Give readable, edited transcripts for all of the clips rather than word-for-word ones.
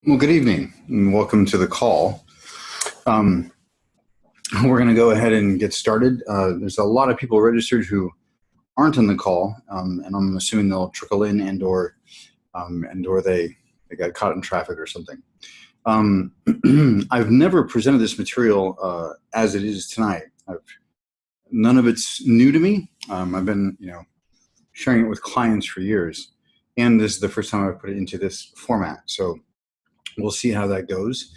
Well, good evening and welcome to the call. Um, we're going to go ahead and get started. There's a lot of people registered who aren't on the call, and I'm assuming they'll trickle in and or they got caught in traffic or something. I've never presented this material as it is tonight. None of it's new to me. I've been sharing it with clients for years, and this is the first time I've put it into this format. So we'll see how that goes.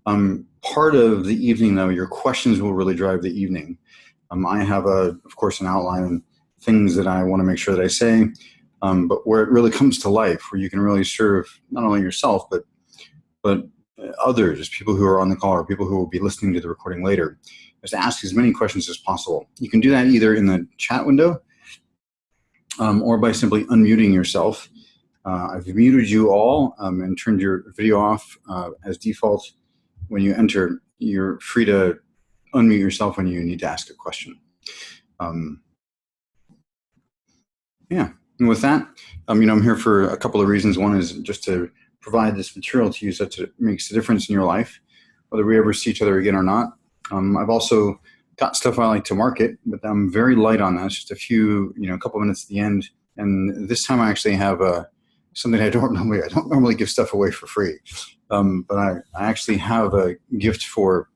Part of the evening, though, your questions will really drive the evening. I have, of course, an outline and things that I want to make sure that I say, but where it really comes to life, where you can really serve not only yourself, but others, people who are on the call or people who will be listening to the recording later, is to ask as many questions as possible. You can do that either in the chat window or by simply unmuting yourself. I've muted you all and turned your video off as default. When you enter, you're free to unmute yourself when you need to ask a question. Yeah, and with that, I'm here for a couple of reasons. One is just to provide this material to you such that it makes a difference in your life, whether we ever see each other again or not. I've also got stuff I like to market, but I'm very light on that. It's just a couple of minutes at the end. And this time I actually have something I don't normally give stuff away for free. But I actually have a gift for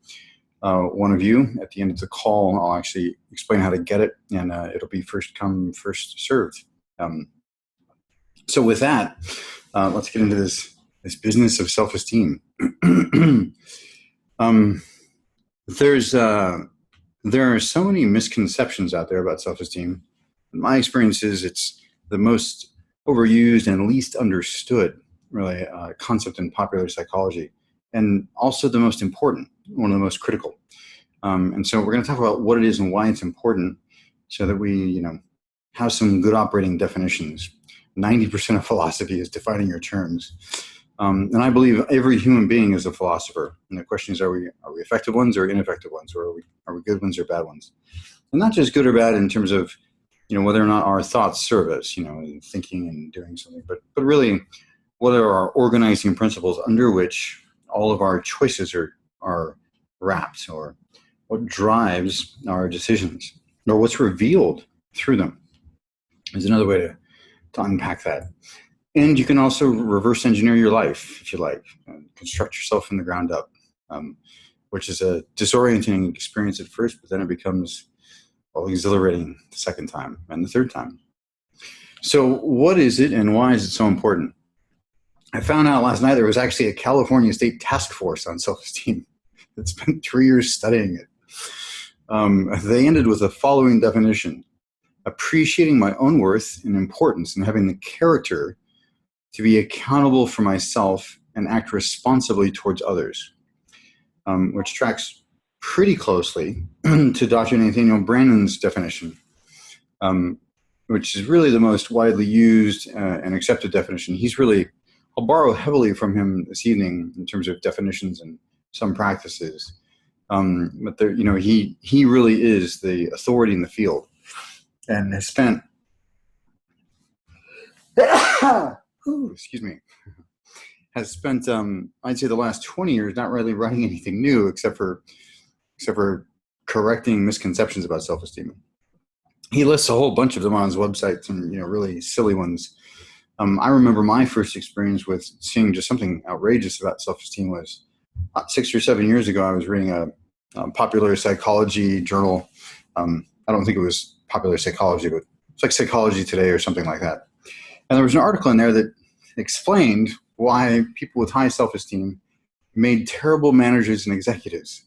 one of you. At the end of the call, I'll actually explain how to get it, and it'll be first come, first served. So with that, let's get into this business of self-esteem. There are so many misconceptions out there about self-esteem. In my experience is it's the most overused and least understood, really, concept in popular psychology, and also the most important, one of the most critical. And so we're going to talk about what it is and why it's important, so that we, have some good operating definitions. 90% of philosophy is defining your terms, and I believe every human being is a philosopher. And the question is, are we effective ones or ineffective ones, or are we good ones or bad ones? And not just good or bad in terms of whether or not our thoughts serve us, in thinking and doing something, but really, what are our organizing principles under which all of our choices are wrapped, or what drives our decisions, or what's revealed through them is another way to unpack that. And you can also reverse engineer your life, if you like, construct yourself from the ground up, which is a disorienting experience at first, but then it becomes exhilarating the second time and the third time. So what is it and why is it so important? I found out last night there was actually a California state task force on self-esteem that spent 3 years studying it. They ended with the following definition: appreciating my own worth and importance and having the character to be accountable for myself and act responsibly towards others, which tracks pretty closely to Dr. Nathaniel Brandon's definition, which is really the most widely used and accepted definition. I'll borrow heavily from him this evening in terms of definitions and some practices. But there, he really is the authority in the field, and has spent, I'd say the last 20 years not really writing anything new except for correcting misconceptions about self-esteem. He lists a whole bunch of them on his website, some really silly ones. I remember my first experience with seeing just something outrageous about self-esteem was 6 or 7 years ago. I was reading a popular psychology journal. I don't think it was popular psychology, but it's like Psychology Today or something like that. And there was an article in there that explained why people with high self-esteem made terrible managers and executives.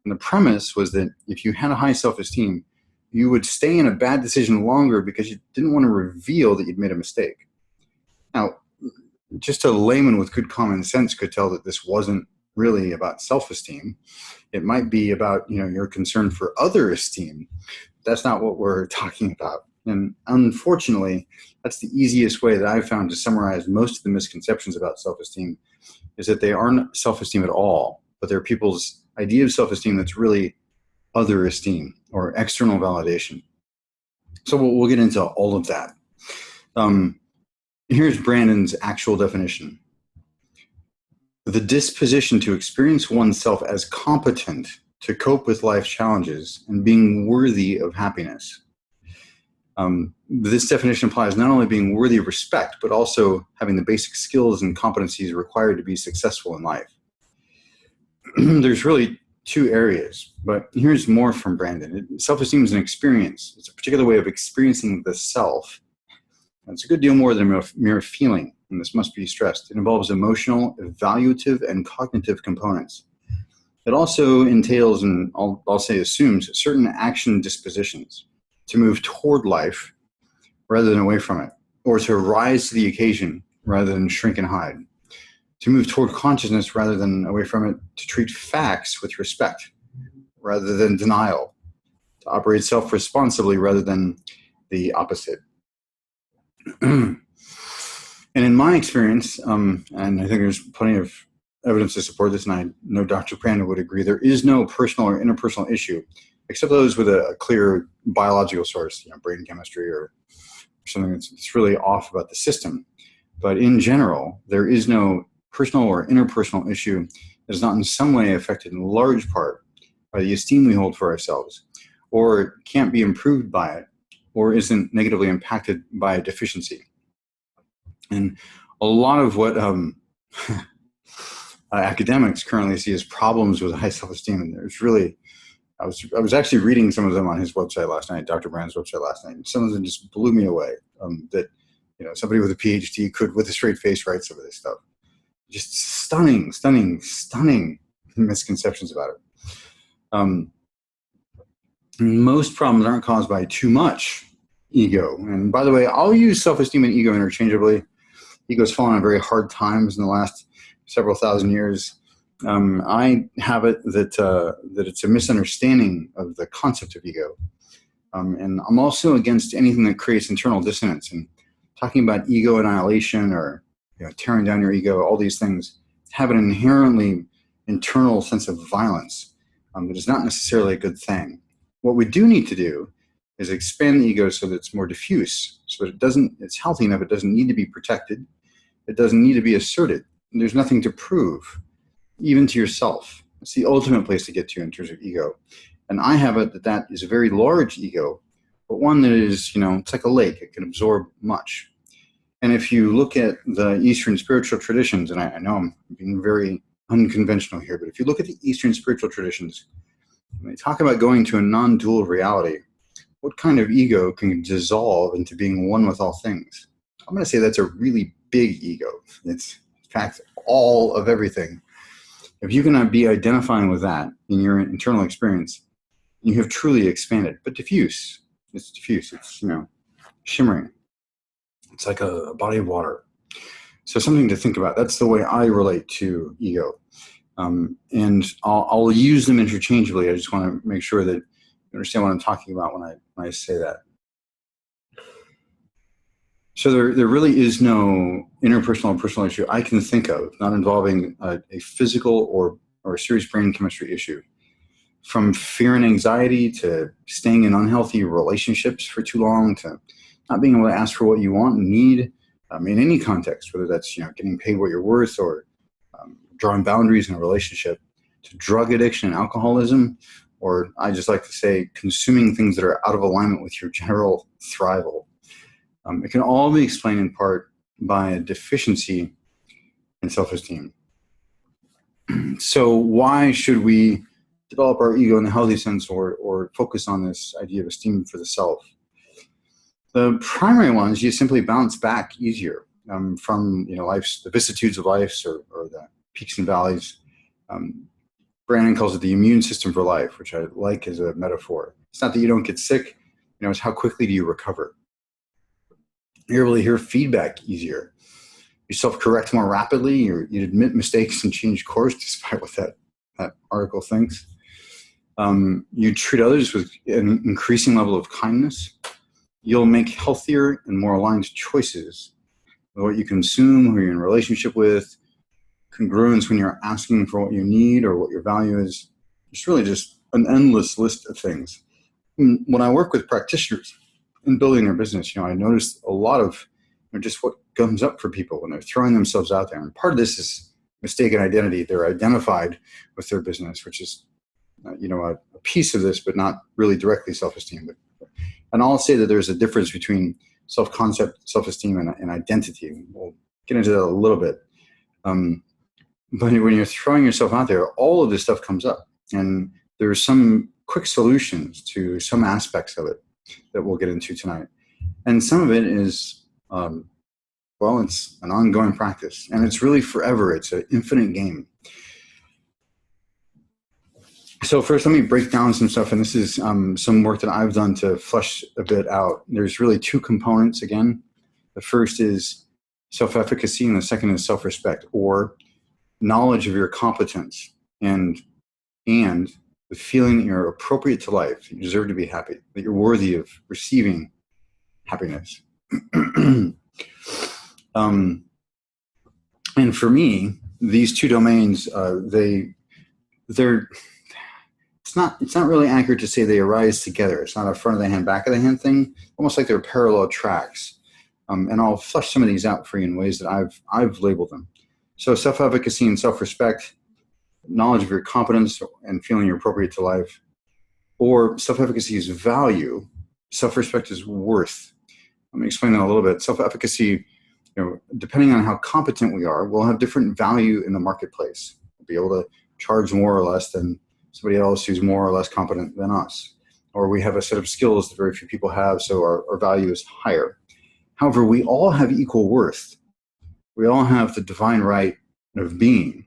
And the premise was that if you had a high self-esteem, you would stay in a bad decision longer because you didn't want to reveal that you'd made a mistake. Now, just a layman with good common sense could tell that this wasn't really about self-esteem. It might be about your concern for other esteem. That's not what we're talking about. And unfortunately, that's the easiest way that I've found to summarize most of the misconceptions about self-esteem, is that they aren't self-esteem at all, but they're people's idea of self-esteem that's really other esteem or external validation. So we'll get into all of that. Here's Brandon's actual definition. the disposition to experience oneself as competent to cope with life's challenges and being worthy of happiness. This definition applies not only being worthy of respect, but also having the basic skills and competencies required to be successful in life. There's really two areas, but here's more from Brandon. Self-esteem is an experience. It's a particular way of experiencing the self. It's a good deal more than a mere feeling, and this must be stressed. It involves emotional, evaluative, and cognitive components. It also entails, and I'll say assumes, certain action dispositions to move toward life rather than away from it, or to rise to the occasion rather than shrink and hide, to move toward consciousness rather than away from it, to treat facts with respect rather than denial, to operate self-responsibly rather than the opposite. And in my experience, and I think there's plenty of evidence to support this, and I know Dr. Brandon would agree, there is no personal or interpersonal issue, except those with a clear biological source, brain chemistry or something that's really off about the system. But in general, there is no personal or interpersonal issue that is not in some way affected in large part by the esteem we hold for ourselves, or can't be improved by it, or isn't negatively impacted by a deficiency. And a lot of what academics currently see as problems with high self-esteem, and there's really, I was actually reading some of them on his website last night, Dr. Brand's website last night, and some of them just blew me away, that somebody with a PhD could, with a straight face, write some of this stuff. Just stunning misconceptions about it. Most problems aren't caused by too much ego. And by the way, I'll use self-esteem and ego interchangeably. Ego's fallen on very hard times in the last several thousand years. I have it that it's a misunderstanding of the concept of ego. And I'm also against anything that creates internal dissonance. And talking about ego annihilation or tearing down your ego, all these things have an inherently internal sense of violence that is not necessarily a good thing. What we do need to do is expand the ego so that it's more diffuse, so that it's healthy enough, it doesn't need to be protected, it doesn't need to be asserted, and there's nothing to prove, even to yourself. It's the ultimate place to get to in terms of ego. And I have it that is a very large ego, but one that is, it's like a lake, it can absorb much. And if you look at the Eastern spiritual traditions, and I know I'm being very unconventional here, but if you look at the Eastern spiritual traditions, when they talk about going to a non-dual reality, what kind of ego can dissolve into being one with all things? I'm going to say that's a really big ego. It's, in fact, all of everything. If you cannot be identifying with that in your internal experience, you have truly expanded, but diffuse. It's diffuse. It's, shimmering. It's like a body of water. So something to think about. That's the way I relate to ego. And I'll use them interchangeably. I just want to make sure that you understand what I'm talking about when I say that. So there really is no interpersonal or personal issue I can think of, not involving a physical or a serious brain chemistry issue. From fear and anxiety to staying in unhealthy relationships for too long to not being able to ask for what you want and need in any context, whether that's getting paid what you're worth or drawing boundaries in a relationship, to drug addiction and alcoholism, or I just like to say consuming things that are out of alignment with your general thrival. It can all be explained in part by a deficiency in self-esteem. So why should we develop our ego in the healthy sense or focus on this idea of esteem for the self? The primary one is you simply bounce back easier from the vicissitudes of life or the peaks and valleys. Brandon calls it the immune system for life, which I like as a metaphor. It's not that you don't get sick, it's how quickly do you recover. You're able to hear feedback easier. You self-correct more rapidly. You admit mistakes and change course despite what that article thinks. You treat others with an increasing level of kindness. You'll make healthier and more aligned choices with what you consume, who you're in relationship with, congruence when you're asking for what you need or what your value is. It's really just an endless list of things. When I work with practitioners in building their business, I notice a lot of just what comes up for people when they're throwing themselves out there. And part of this is mistaken identity. They're identified with their business, which is, a piece of this, but not really directly self-esteem. And I'll say that there's a difference between self-concept, self-esteem, and identity. We'll get into that a little bit. But when you're throwing yourself out there, all of this stuff comes up. And there's some quick solutions to some aspects of it that we'll get into tonight. And some of it is, it's an ongoing practice. And it's really forever. It's an infinite game. So first, let me break down some stuff. And this is some work that I've done to flesh a bit out. There's really two components, again. The first is self-efficacy, and the second is self-respect, or knowledge of your competence and the feeling that you're appropriate to life, that you deserve to be happy, that you're worthy of receiving happiness. And for me, these two domains, they're it's not really accurate to say they arise together. It's not a front of the hand, back of the hand thing, almost like they're parallel tracks. And I'll flesh some of these out for you in ways that I've labeled them. So self-efficacy and self-respect, knowledge of your competence and feeling you're appropriate to life, or self-efficacy is value, self-respect is worth. Let me explain that a little bit. Self-efficacy, depending on how competent we are, we'll have different value in the marketplace. We'll be able to charge more or less than somebody else who's more or less competent than us. Or we have a set of skills that very few people have, so our value is higher. However, we all have equal worth. We all have the divine right of being.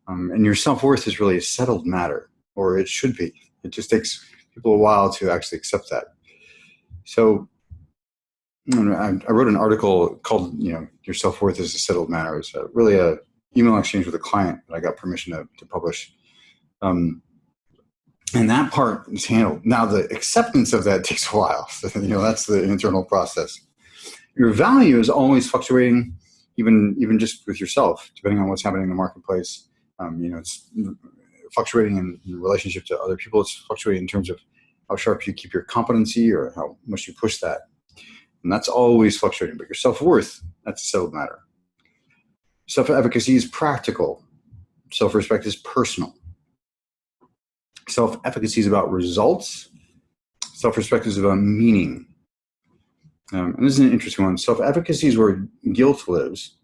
And your self-worth is really a settled matter, or it should be. It just takes people a while to actually accept that. So I wrote an article called, Your Self-Worth is a Settled Matter. It's really a email exchange with a client that I got permission to publish. And that part is handled. Now, the acceptance of that takes a while. So, that's the internal process. Your value is always fluctuating, even just with yourself, depending on what's happening in the marketplace. It's fluctuating in relationship to other people. It's fluctuating in terms of how sharp you keep your competency or how much you push that. And that's always fluctuating. But your self-worth, that's a settled matter. Self-efficacy is practical. Self-respect is personal. Self-efficacy is about results. Self-respect is about meaning. And this is an interesting one. Self-efficacy is where guilt lives.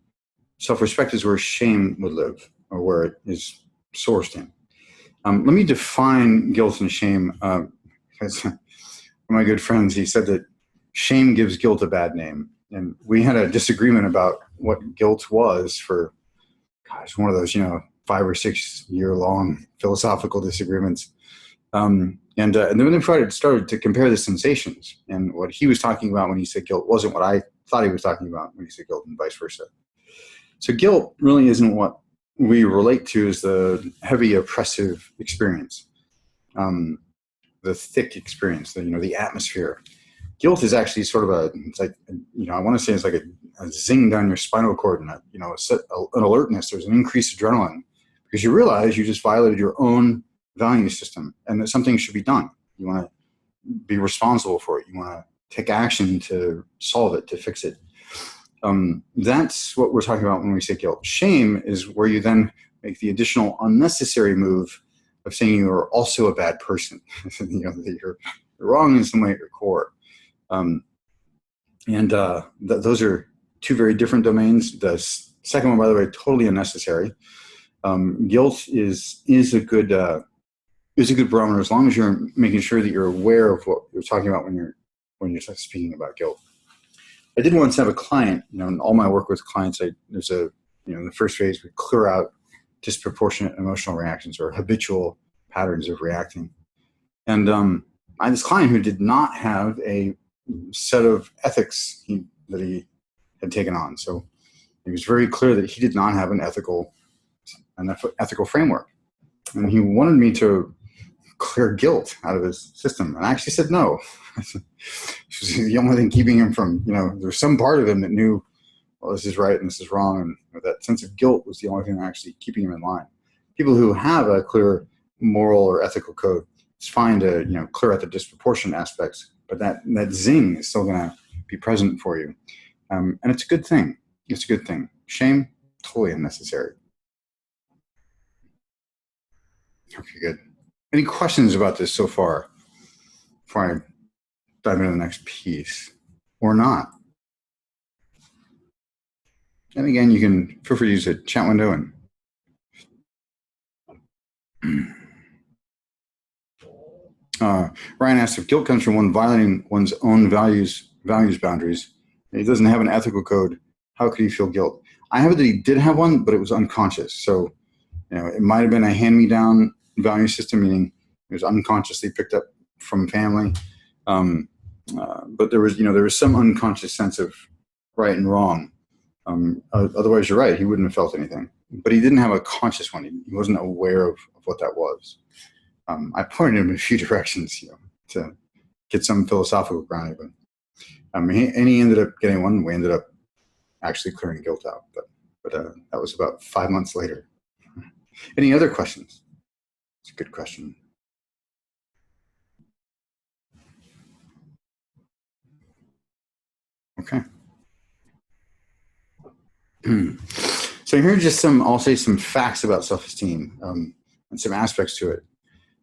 Self-respect is where shame would live, or where it is sourced in. Let me define guilt and shame. Because one of my good friends, he said that shame gives guilt a bad name. And we had a disagreement about what guilt was for, one of those, 5 or 6 year long philosophical disagreements. And then we started to compare the sensations, and what he was talking about when he said guilt wasn't what I thought he was talking about when he said guilt, and vice versa. So guilt really isn't what we relate to as the heavy oppressive experience, the thick experience, the atmosphere. Guilt is actually sort of I want to say it's like a zing down your spinal cord, and an alertness. There's an increased adrenaline because you realize you just violated your own value system and that something should be done. You want to be responsible for it. You want to take action to solve it, to fix it. That's what we're talking about when we say guilt. Shame is where you then make the additional unnecessary move of saying you are also a bad person. That you're wrong in some way at your core. Those are two very different domains. The second one, by the way, totally unnecessary. Guilt is a good barometer as long as you're making sure that you're aware of what you're talking about when you're speaking about guilt. I did once have a client, in all my work with clients, there's in the first phase, we clear out disproportionate emotional reactions or habitual patterns of reacting. And I had this client who did not have a set of ethics that he had taken on. So it was very clear that he did not have an ethical framework. And he wanted me to clear guilt out of his system. And I actually said no. This was the only thing keeping him from, there's some part of him that knew, well, this is right and this is wrong. And that sense of guilt was the only thing actually keeping him in line. People who have a clear moral or ethical code, it's fine to, clear out the disproportionate aspects, but that zing is still going to be present for you. And it's a good thing. It's a good thing. Shame, totally unnecessary. Okay, good. Any questions about this so far before I dive into the next piece, or not? And again, you can feel free to use the chat window and Ryan asked if guilt comes from one violating one's own values boundaries. He doesn't have an ethical code. How could he feel guilt? I have it that he did have one, but it was unconscious. So, it might have been a hand-me-down value system, meaning it was unconsciously picked up from family. But there was some unconscious sense of right and wrong. Otherwise, you're right. He wouldn't have felt anything. But he didn't have a conscious one. He wasn't aware of what that was. I pointed him in a few directions, to get some philosophical grounding. But he ended up getting one. We ended up actually clearing guilt out. But that was about 5 months later. Any other questions? It's a good question. Okay. So here are just I'll say some facts about self-esteem and some aspects to it.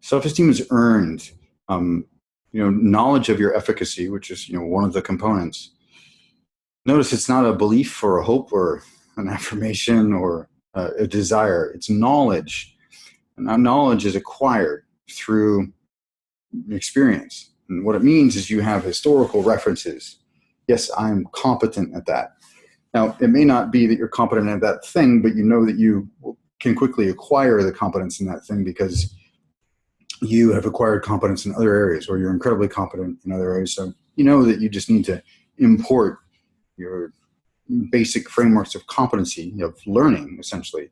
Self-esteem is earned. Knowledge of your efficacy, which is, one of the components. Notice it's not a belief or a hope or an affirmation or a desire. It's knowledge. And that knowledge is acquired through experience. And what it means is you have historical references. Yes, I'm competent at that. Now, it may not be that you're competent at that thing, but you know that you can quickly acquire the competence in that thing because you have acquired competence in other areas, or you're incredibly competent in other areas. So you know that you just need to import your basic frameworks of competency, of learning, essentially,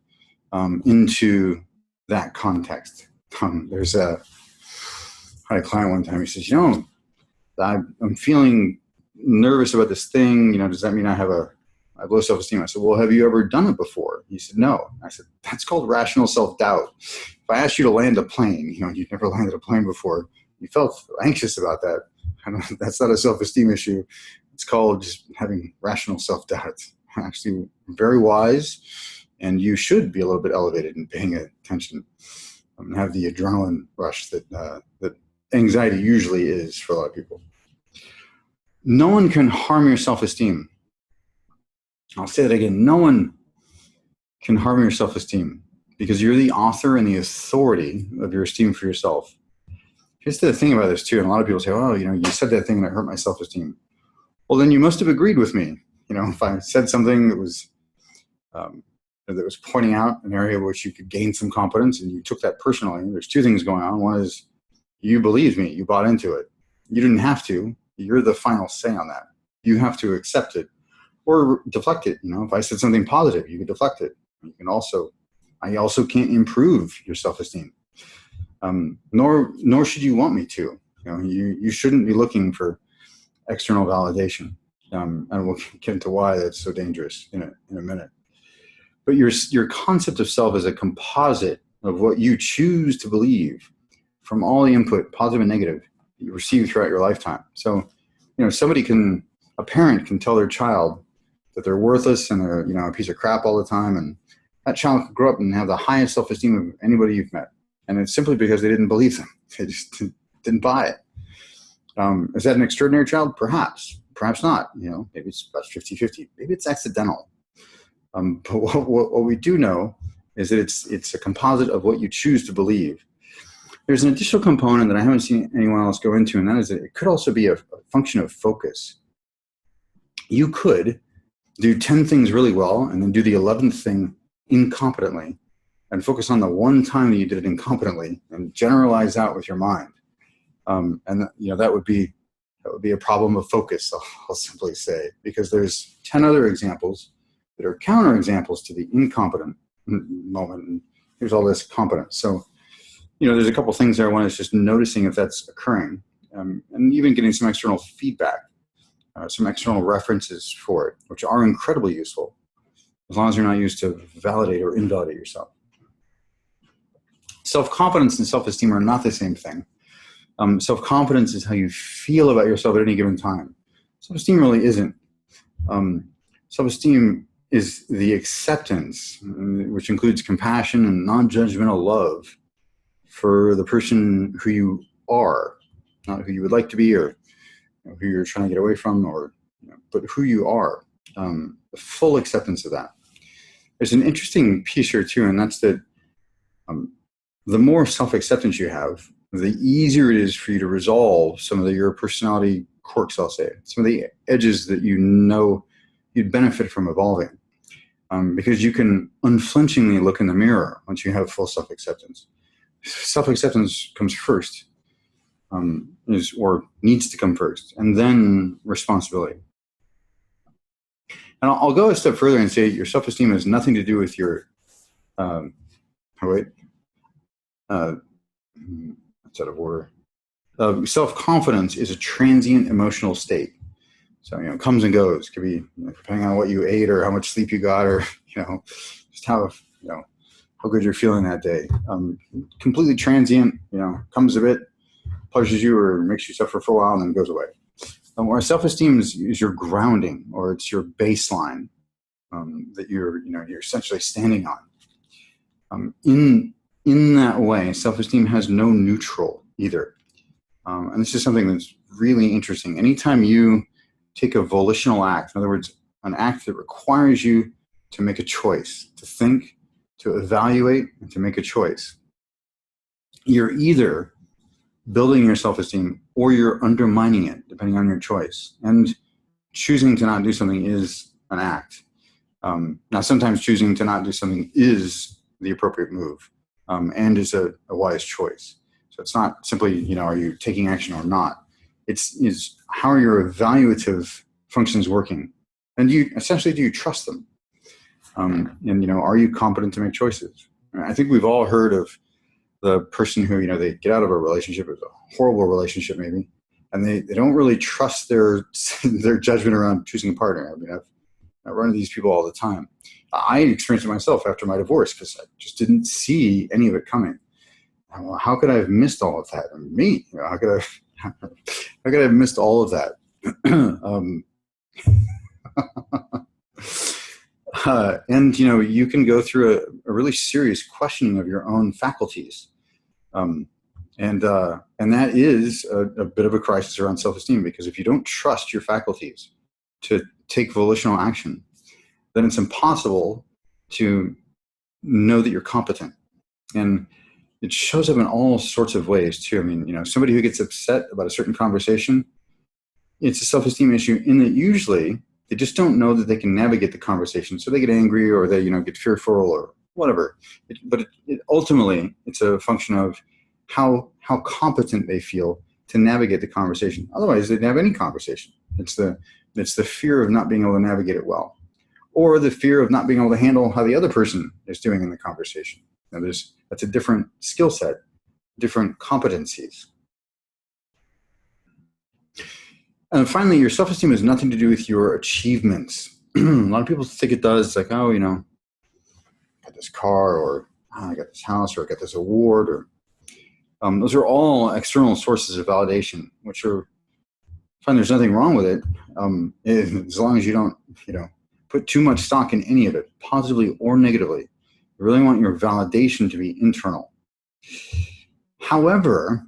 into that context. There's I had a client one time, he says, I'm feeling nervous about this thing. Does that mean I have low self-esteem? I said, well, have you ever done it before? He said, no. I said, that's called rational self-doubt. If I asked you to land a plane, you've never landed a plane before, you felt anxious about that. That's not a self-esteem issue. It's called just having rational self-doubt. Actually, very wise, and you should be a little bit elevated and paying attention and have the adrenaline rush that anxiety usually is for a lot of people. No one can harm your self-esteem. I'll say that again. No one can harm your self-esteem because you're the author and the authority of your esteem for yourself. Here's the thing about this too, and a lot of people say, oh, you said that thing and it hurt my self-esteem. Well, then you must have agreed with me. If I said something that was pointing out an area which you could gain some competence and you took that personally, there's two things going on. One is you believed me, you bought into it. You didn't have to. You're the final say on that. You have to accept it or deflect it. If I said something positive, you can deflect it. I also can't improve your self-esteem. Nor should you want me to. You shouldn't be looking for external validation. And we'll get into why that's so dangerous in a minute. But your concept of self is a composite of what you choose to believe from all the input, positive and negative, that you receive throughout your lifetime. So, a parent can tell their child that they're worthless and they're, a piece of crap all the time. And that child could grow up and have the highest self-esteem of anybody you've met. And it's simply because they didn't believe them. They just didn't buy it. Is that an extraordinary child? Perhaps. Perhaps not. Maybe it's about 50-50. Maybe it's accidental. But what we do know is that it's a composite of what you choose to believe. There's an additional component that I haven't seen anyone else go into, and that is that it could also be a function of focus. You could do 10 things really well and then do the 11th thing incompetently and focus on the one time that you did it incompetently and generalize out with your mind. That would be a problem of focus, I'll simply say, because there's 10 other examples that are counterexamples to the incompetent moment. And here's all this competence. So, there's a couple things there. One is just noticing if that's occurring, and even getting some external feedback, some external references for it, which are incredibly useful, as long as you're not used to validate or invalidate yourself. Self-confidence and self-esteem are not the same thing. Self-confidence is how you feel about yourself at any given time. Self-esteem really isn't. Self-esteem is the acceptance, which includes compassion and non-judgmental love for the person who you are, not who you would like to be, or who you're trying to get away from, or but who you are. The full acceptance of that. There's an interesting piece here too, and that's that the more self-acceptance you have, the easier it is for you to resolve some of your personality quirks, I'll say, some of the edges that you know you'd benefit from evolving. Because you can unflinchingly look in the mirror once you have full self-acceptance. Self-acceptance comes first, or needs to come first, and then responsibility. And I'll go a step further and say your self-esteem has nothing to do with your, that's out of order. Self-confidence is a transient emotional state. So, it comes and goes. It could be depending on what you ate or how much sleep you got, or, just how good you're feeling that day. Completely transient, comes a bit, pleasures you or makes you suffer for a while and then goes away. Where self-esteem is your grounding, or it's your baseline that you're essentially standing on. In that way, self-esteem has no neutral either. And this is something that's really interesting. Anytime you take a volitional act, in other words, an act that requires you to make a choice, to think, to evaluate, and to make a choice, you're either building your self-esteem or you're undermining it, depending on your choice. And choosing to not do something is an act. Now, sometimes choosing to not do something is the appropriate move, and is a wise choice. So it's not simply, are you taking action or not? It's how are your evaluative functions working? And do you trust them? And are you competent to make choices? I think we've all heard of the person who, they get out of a relationship, it's a horrible relationship maybe, and they don't really trust their judgment around choosing a partner. I mean, I run into these people all the time. I experienced it myself after my divorce because I just didn't see any of it coming. Well, how could I have missed all of that? How could I have missed all of that? And you can go through a really serious questioning of your own faculties, and that is a bit of a crisis around self-esteem, because if you don't trust your faculties to take volitional action, then it's impossible to know that you're competent. And it shows up in all sorts of ways too. I mean, somebody who gets upset about a certain conversation, it's a self-esteem issue in that usually they just don't know that they can navigate the conversation. So they get angry, or they, get fearful, or whatever. But ultimately, it's a function of how competent they feel to navigate the conversation. Otherwise, they'd have any conversation. It's the fear of not being able to navigate it well, or the fear of not being able to handle how the other person is doing in the conversation. That's a different skill set, different competencies. And finally, your self-esteem has nothing to do with your achievements. A lot of people think it does. It's like, I got this car, or I got this house, or I got this award, or those are all external sources of validation, which are fine. There's nothing wrong with it, as long as you don't, put too much stock in any of it, positively or negatively. You really want your validation to be internal. However,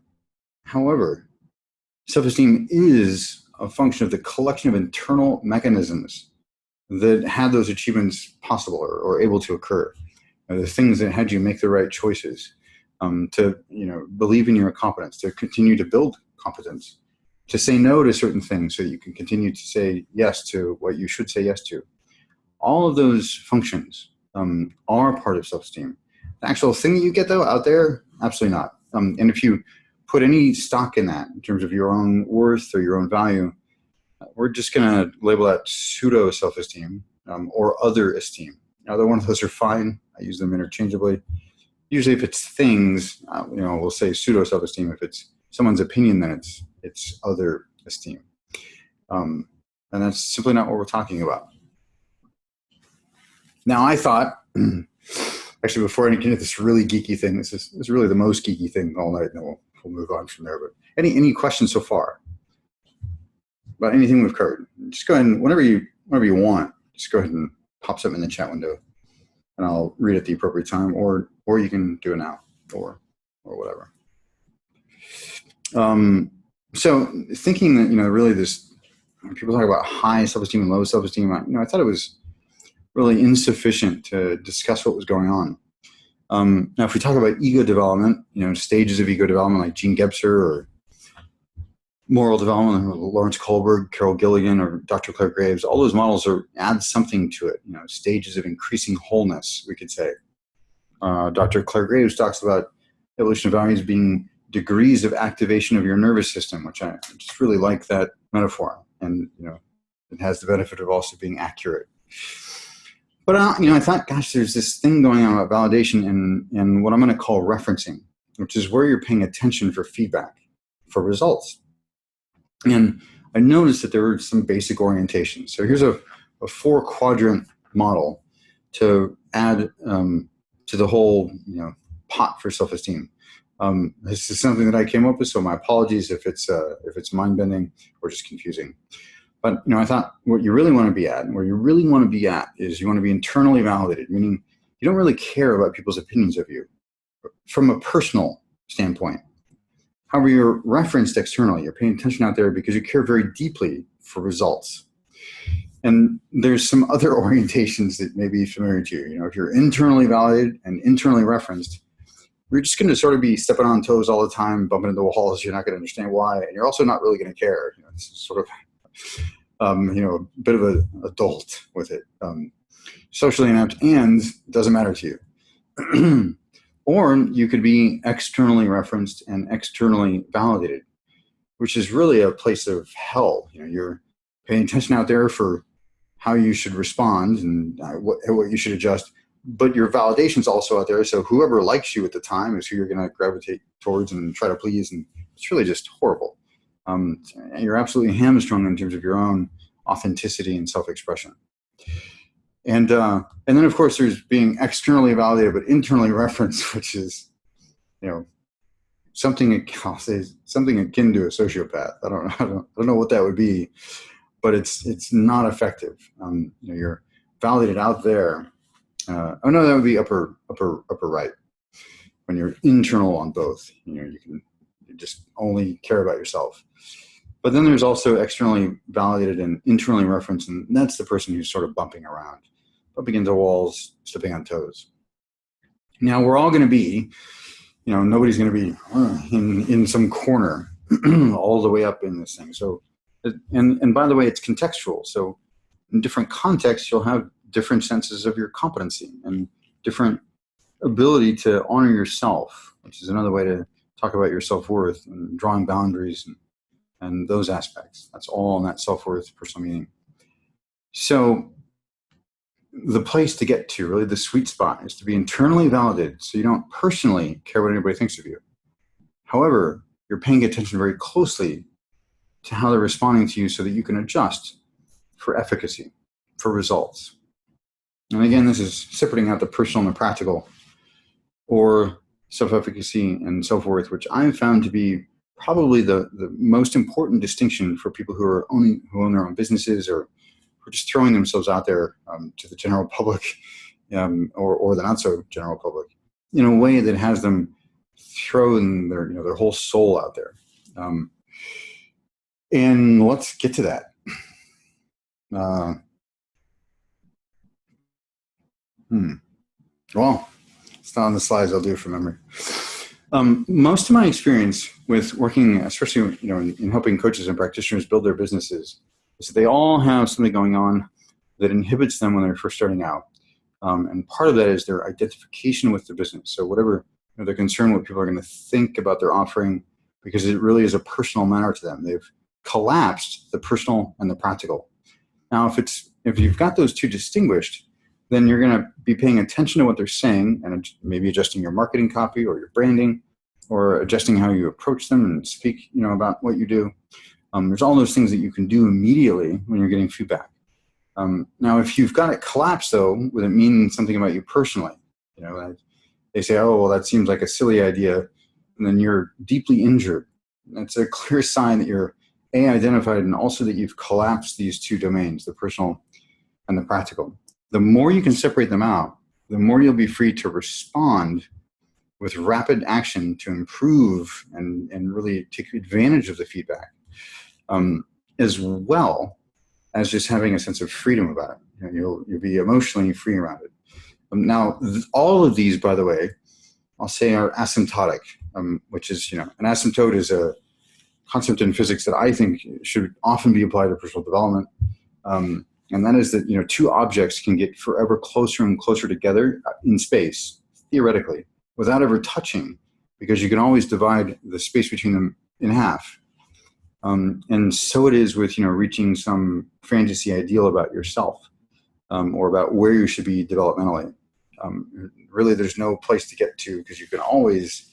self-esteem is a function of the collection of internal mechanisms that had those achievements possible or able to occur. The things that had you make the right choices, to believe in your competence, to continue to build competence, to say no to certain things so that you can continue to say yes to what you should say yes to. All of those functions are part of self-esteem. The actual thing that you get, though, out there, absolutely not. And if you put any stock in that in terms of your own worth or your own value, we're just going to label that pseudo self-esteem or other esteem. Either one of those are fine. I use them interchangeably. Usually if it's things, we'll say pseudo self-esteem. If it's someone's opinion, then it's other esteem. And that's simply not what we're talking about. Now, I thought, actually, before I get into this really geeky thing, this is really the most geeky thing all night, and then we'll move on from there. But any questions so far about anything we've covered? Just go ahead and whenever you want, just go ahead and pop something in the chat window, and I'll read at the appropriate time, or you can do it now, or or whatever. So thinking that, really this, when people talk about high self-esteem and low self-esteem, I thought it was really insufficient to discuss what was going on. Now, if we talk about ego development, stages of ego development like Gene Gebser, or moral development, Lawrence Kohlberg, Carol Gilligan, or Dr. Claire Graves, all those models add something to it, stages of increasing wholeness, we could say. Dr. Claire Graves talks about evolution of values being degrees of activation of your nervous system, which I just really like that metaphor. And, it has the benefit of also being accurate. But, I thought, gosh, there's this thing going on about validation and what I'm going to call referencing, which is where you're paying attention for feedback, for results. And I noticed that there were some basic orientations. So here's a 4-quadrant model to add to the whole, pot for self-esteem. This is something that I came up with, so my apologies if it's mind-bending or just confusing. But I thought what you really want to be at, and where you really want to be at, is you want to be internally validated, meaning you don't really care about people's opinions of you from a personal standpoint. However, you're referenced externally. You're paying attention out there because you care very deeply for results. And there's some other orientations that may be familiar to you. If you're internally validated and internally referenced, you're just going to sort of be stepping on toes all the time, bumping into walls. You're not going to understand why, and you're also not really going to care. It's sort of, a bit of an adult with it. Socially inept, and it doesn't matter to you. Or you could be externally referenced and externally validated, which is really a place of hell. You're paying attention out there for how you should respond and what you should adjust. But your validation's also out there. So whoever likes you at the time is who you're going to gravitate towards and try to please. And it's really just horrible. You're absolutely hamstrung in terms of your own authenticity and self-expression. And then, of course, there's being externally validated but internally referenced, which is, something akin to a sociopath. I don't know what that would be, but it's not effective. You're validated out there. That would be upper right. When you're internal on both, you just only care about yourself. But then there's also externally validated and internally referenced, and that's the person who's sort of bumping into walls, stepping on toes. Now, we're all going to be, nobody's going to be in some corner all the way up in this thing. So, and by the way, it's contextual. So in different contexts, you'll have different senses of your competency and different ability to honor yourself, which is another way to talk about your self-worth and drawing boundaries and those aspects. That's all in that self-worth, personal meaning. So the place to get to, really the sweet spot, is to be internally validated so you don't personally care what anybody thinks of you. However, you're paying attention very closely to how they're responding to you so that you can adjust for efficacy, for results. And again, this is separating out the personal and the practical, or self-efficacy and self-worth, which I've found to be probably the most important distinction for people who own their own businesses, or who are just throwing themselves out there to the general public, or the not so general public, in a way that has them throwing their whole soul out there. And let's get to that. Well, it's not on the slides. I'll do it from memory. Most of my experience with working, especially in helping coaches and practitioners build their businesses, is that they all have something going on that inhibits them when they're first starting out. And part of that is their identification with the business. So whatever they're concerned what people are going to think about their offering, because it really is a personal matter to them. They've collapsed the personal and the practical. Now, if you've got those two distinguished, then you're going to be paying attention to what they're saying and maybe adjusting your marketing copy or your branding, or adjusting how you approach them and speak, about what you do. There's all those things that you can do immediately when you're getting feedback. Now, if you've got it collapsed, though, with it meaning something about you personally, they say, oh, well, that seems like a silly idea, and then you're deeply injured. That's a clear sign that you're identified, and also that you've collapsed these two domains, the personal and the practical. The more you can separate them out, the more you'll be free to respond with rapid action to improve and really take advantage of the feedback, as well as just having a sense of freedom about it. You'll be emotionally free around it. Now, all of these, by the way, I'll say are asymptotic, which is, an asymptote is a concept in physics that I think should often be applied to personal development. And that is that, two objects can get forever closer and closer together in space, theoretically, without ever touching, because you can always divide the space between them in half. And so it is with, reaching some fantasy ideal about yourself, or about where you should be developmentally. Really, there's no place to get to, because you can always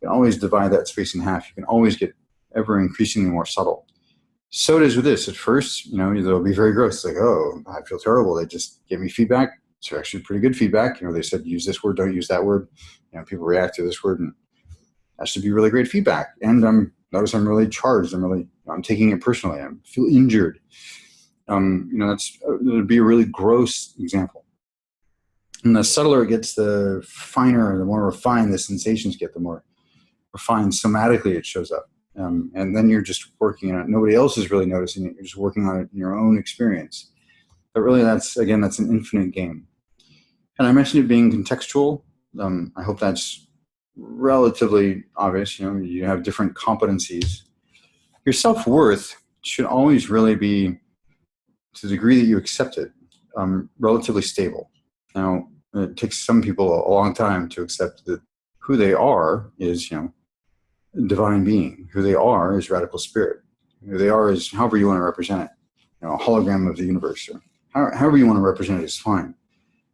divide that space in half. You can always get ever increasingly more subtle. So it is with this. At first, they'll be very gross. It's like, oh, I feel terrible. They just gave me feedback. It's actually pretty good feedback. They said, use this word, don't use that word. People react to this word, and that should be really great feedback. And notice I'm really charged. I'm taking it personally. I feel injured. That would be a really gross example. And the subtler it gets, the finer, the more refined the sensations get, the more refined somatically it shows up. And then you're just working on it. Nobody else is really noticing it. You're just working on it in your own experience. But really, that's an infinite game. And I mentioned it being contextual. I hope that's relatively obvious. You have different competencies. Your self-worth should always really be, to the degree that you accept it, relatively stable. Now, it takes some people a long time to accept that who they are is, divine being. Who they are is radical spirit. Who they are is however you want to represent it. A hologram of the universe. Or however you want to represent it is fine.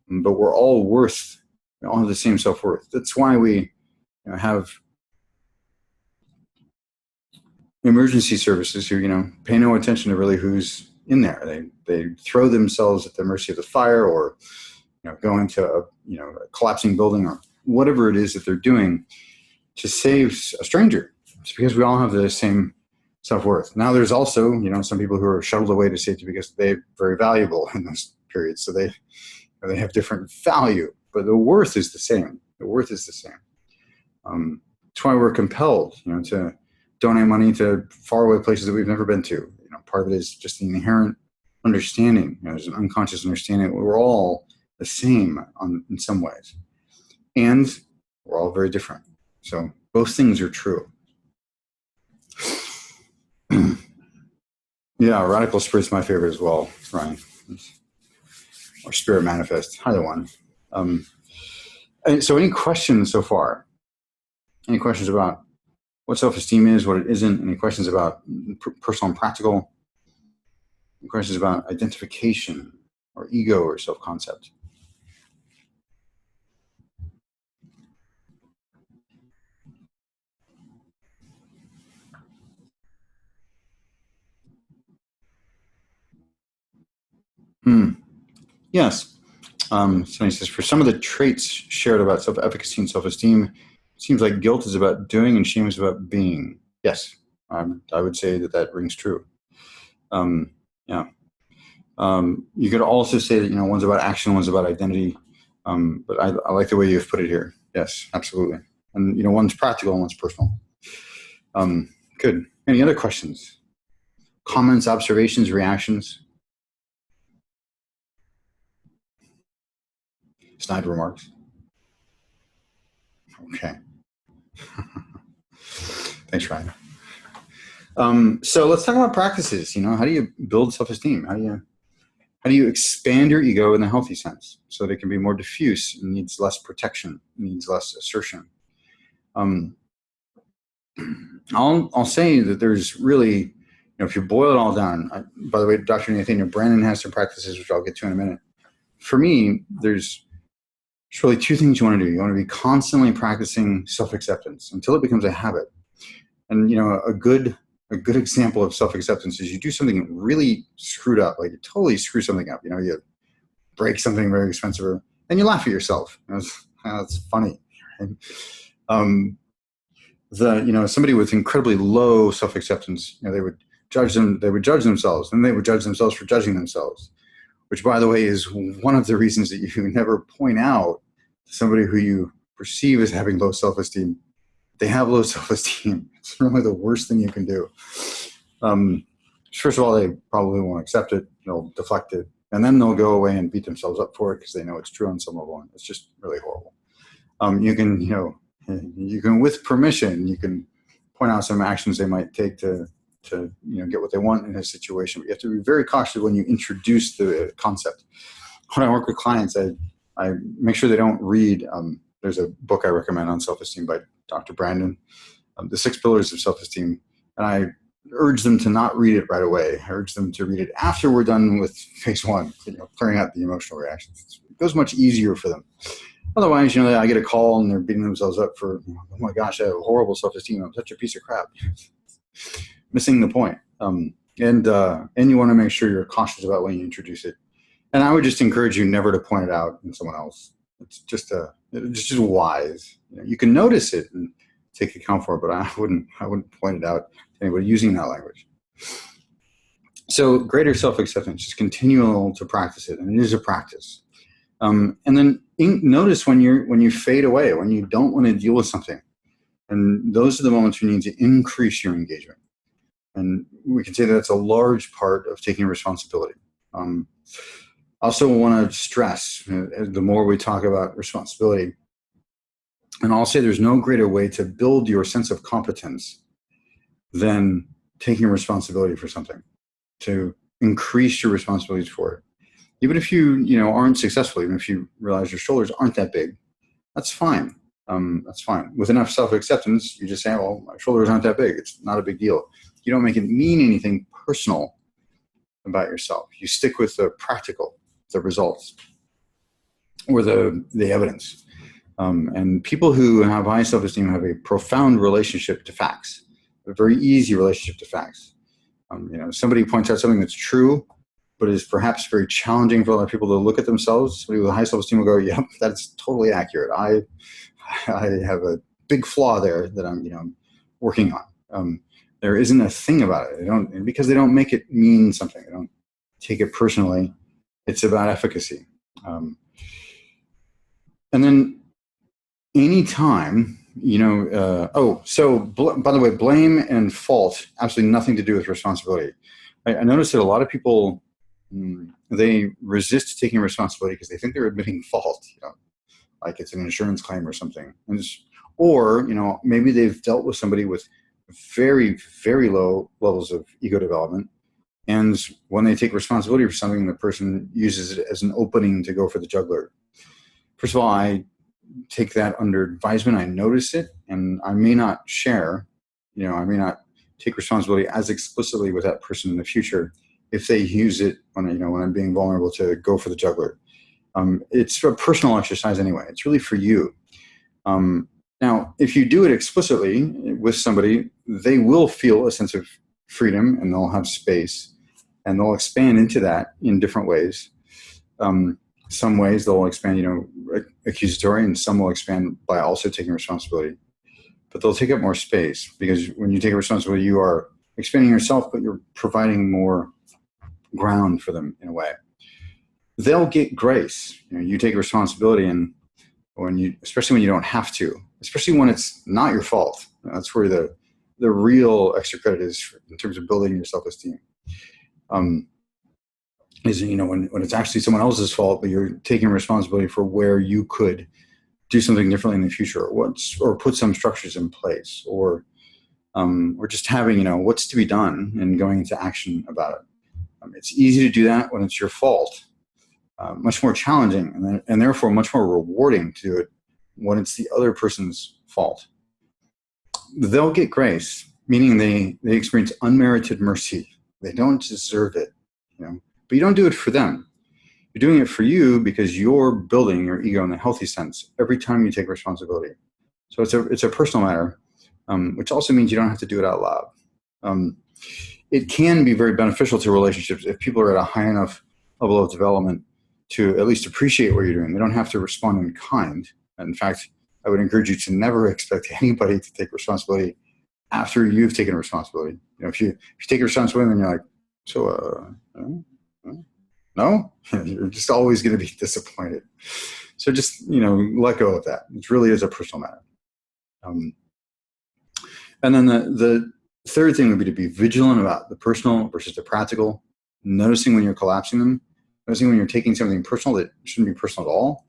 But we're all worth, all have the same self-worth. That's why we have emergency services who, pay no attention to really who's in there. They throw themselves at the mercy of the fire, or go into a collapsing building, or whatever it is that they're doing to save a stranger. It's because we all have the same self-worth. Now there's also, some people who are shuttled away to safety because they're very valuable in those periods. So they have different value, but the worth is the same. The worth is the same. That's why we're compelled, to donate money to faraway places that we've never been to. Part of it is just the inherent understanding. There's an unconscious understanding that we're all the same in some ways, and we're all very different. So both things are true. Yeah, radical spirit's my favorite as well, Ryan, or spirit manifest, either one. And so, any questions so far? Any questions about what self-esteem is, what it isn't? Any questions about personal and practical? Any questions about identification or ego or self-concept? Yes. Somebody says, for some of the traits shared about self-efficacy and self-esteem, it seems like guilt is about doing and shame is about being. Yes, I would say that rings true. Yeah. You could also say that, one's about action, one's about identity. But I like the way you've put it here. Yes, absolutely. And, one's practical and one's personal. Good. Any other questions? Comments, observations, reactions? Snide remarks? Okay. Thanks, Ryan. So let's talk about practices. How do you build self-esteem? How do you expand your ego in the healthy sense so that it can be more diffuse and needs less protection, needs less assertion? I'll say that there's really, if you boil it all down, by the way, Dr. Nathaniel Brennan has some practices, which I'll get to in a minute. For me, there's really two things you want to do. You want to be constantly practicing self-acceptance until it becomes a habit. And, a good example of self-acceptance is you do something really screwed up, like you totally screw something up. You break something very expensive, and you laugh at yourself. That's funny. Right? Somebody with incredibly low self-acceptance, they would judge themselves, and they would judge themselves for judging themselves, which, by the way, is one of the reasons that you never point out to somebody who you perceive as having low self-esteem, they have low self-esteem. It's really the worst thing you can do. First of all, they probably won't accept it. They'll deflect it. And then they'll go away and beat themselves up for it because they know it's true on some level. And it's just really horrible. You can, with permission, you can point out some actions they might take to get what they want in a situation. But you have to be very cautious when you introduce the concept. When I work with clients, I make sure they don't read. There's a book I recommend on self-esteem by Dr. Brandon, The 6 Pillars of Self-Esteem. And I urge them to not read it right away. I urge them to read it after we're done with phase 1, clearing out the emotional reactions. It goes much easier for them. Otherwise, I get a call and they're beating themselves up for, oh my gosh, I have horrible self-esteem. I'm such a piece of crap. Missing the point. And you want to make sure you're cautious about when you introduce it. And I would just encourage you never to point it out in someone else. It's just wise. You can notice it and take account for it, but I wouldn't point it out to anybody using that language. So greater self-acceptance, just continue to practice it, and it is a practice. And then notice when you fade away, when you don't want to deal with something. And those are the moments you need to increase your engagement. And we can say that's a large part of taking responsibility. I also want to stress, the more we talk about responsibility, and I'll say there's no greater way to build your sense of competence than taking responsibility for something, to increase your responsibilities for it. Even if you aren't successful, even if you realize your shoulders aren't that big, that's fine. That's fine. With enough self-acceptance, you just say, well, my shoulders aren't that big. It's not a big deal. You don't make it mean anything personal about yourself. You stick with the practical, the results, or the evidence. And people who have high self-esteem have a profound relationship to facts, a very easy relationship to facts. Somebody points out something that's true, but is perhaps very challenging for a lot of people to look at themselves. Somebody with a high self-esteem will go, yep, that's totally accurate. I have a big flaw there that I'm working on. There isn't a thing about it. Because they don't make it mean something. They don't take it personally. It's about efficacy. And then anytime, by the way, blame and fault, absolutely nothing to do with responsibility. I noticed that a lot of people, they resist taking responsibility because they think they're admitting fault, like it's an insurance claim or something. Or maybe they've dealt with somebody with very, very low levels of ego development. And when they take responsibility for something, the person uses it as an opening to go for the jugular. First of all, I take that under advisement. I notice it, and I may not share, I may not take responsibility as explicitly with that person in the future if they use it when I'm being vulnerable to go for the jugular. It's a personal exercise anyway. It's really for you. Now, if you do it explicitly with somebody, they will feel a sense of freedom and they'll have space and they'll expand into that in different ways. Some ways they'll expand, accusatory, and some will expand by also taking responsibility. But they'll take up more space because when you take responsibility, you are expanding yourself, but you're providing more ground for them in a way. They'll get grace. You take responsibility, and especially when you don't have to, especially when it's not your fault. That's where the real extra credit is in terms of building your self-esteem. Is when it's actually someone else's fault, but you're taking responsibility for where you could do something differently in the future, or put some structures in place, or just having what's to be done and going into action about it. It's easy to do that when it's your fault. Much more challenging and therefore much more rewarding to do it when it's the other person's fault. They'll get grace, meaning they experience unmerited mercy. They don't deserve it, but you don't do it for them. You're doing it for you because you're building your ego in a healthy sense every time you take responsibility. So it's a personal matter, which also means you don't have to do it out loud. It can be very beneficial to relationships if people are at a high enough level of development to at least appreciate what you're doing. They don't have to respond in kind. In fact, I would encourage you to never expect anybody to take responsibility after you've taken responsibility. If you take responsibility and you're like, so, no, you're just always going to be disappointed. So just, let go of that. It really is a personal matter. And then the third thing would be to be vigilant about the personal versus the practical, noticing when you're collapsing them, noticing when you're taking something personal that shouldn't be personal at all.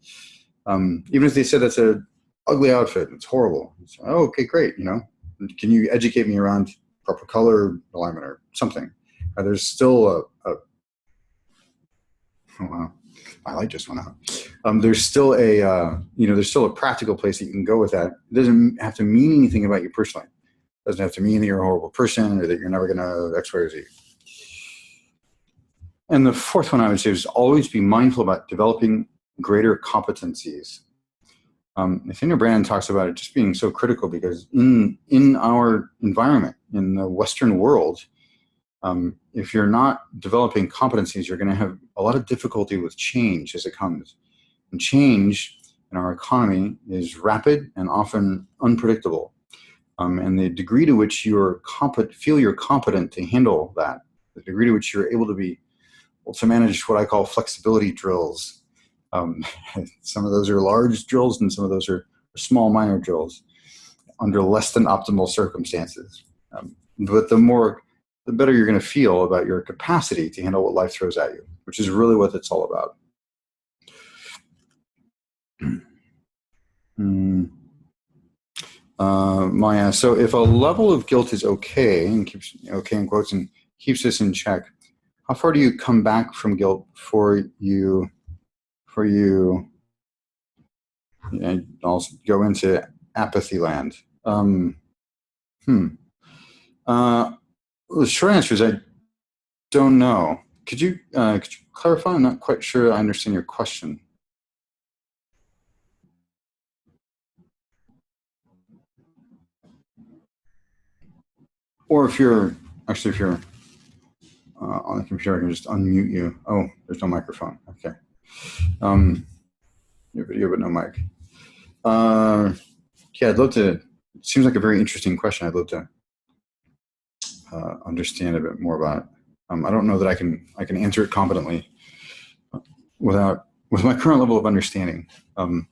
Even if they said that's a ugly outfit, it's horrible. It's, oh, okay, great. Can you educate me around proper color alignment or something? There's still oh wow, my light just went out. There's still there's still a practical place that you can go with that. It doesn't have to mean anything about you personally. It doesn't have to mean that you're a horrible person or that you're never going to X, Y, or Z. And the fourth one I would say is always be mindful about developing greater competencies. Nathaniel Brand talks about it just being so critical because in our environment, in the Western world, if you're not developing competencies, you're going to have a lot of difficulty with change as it comes. And change in our economy is rapid and often unpredictable. And the degree to which you're feel you're competent to handle that, the degree to which you're able to manage what I call flexibility drills. Some of those are large drills and some of those are small minor drills under less than optimal circumstances. But the better you're going to feel about your capacity to handle what life throws at you, which is really what it's all about. Maya, so if a level of guilt is okay, and keeps okay in quotes, and keeps us in check, how far do you come back from guilt before you I'll go into apathy land? The short answer is I don't know. Could you clarify? I'm not quite sure I understand your question. Or if you're on the computer, I can just unmute you. Oh, there's no microphone. Okay. Your video, but no mic. Yeah, I'd love to. It seems like a very interesting question. I'd love to understand a bit more about it. I don't know that I can answer it competently with my current level of understanding. When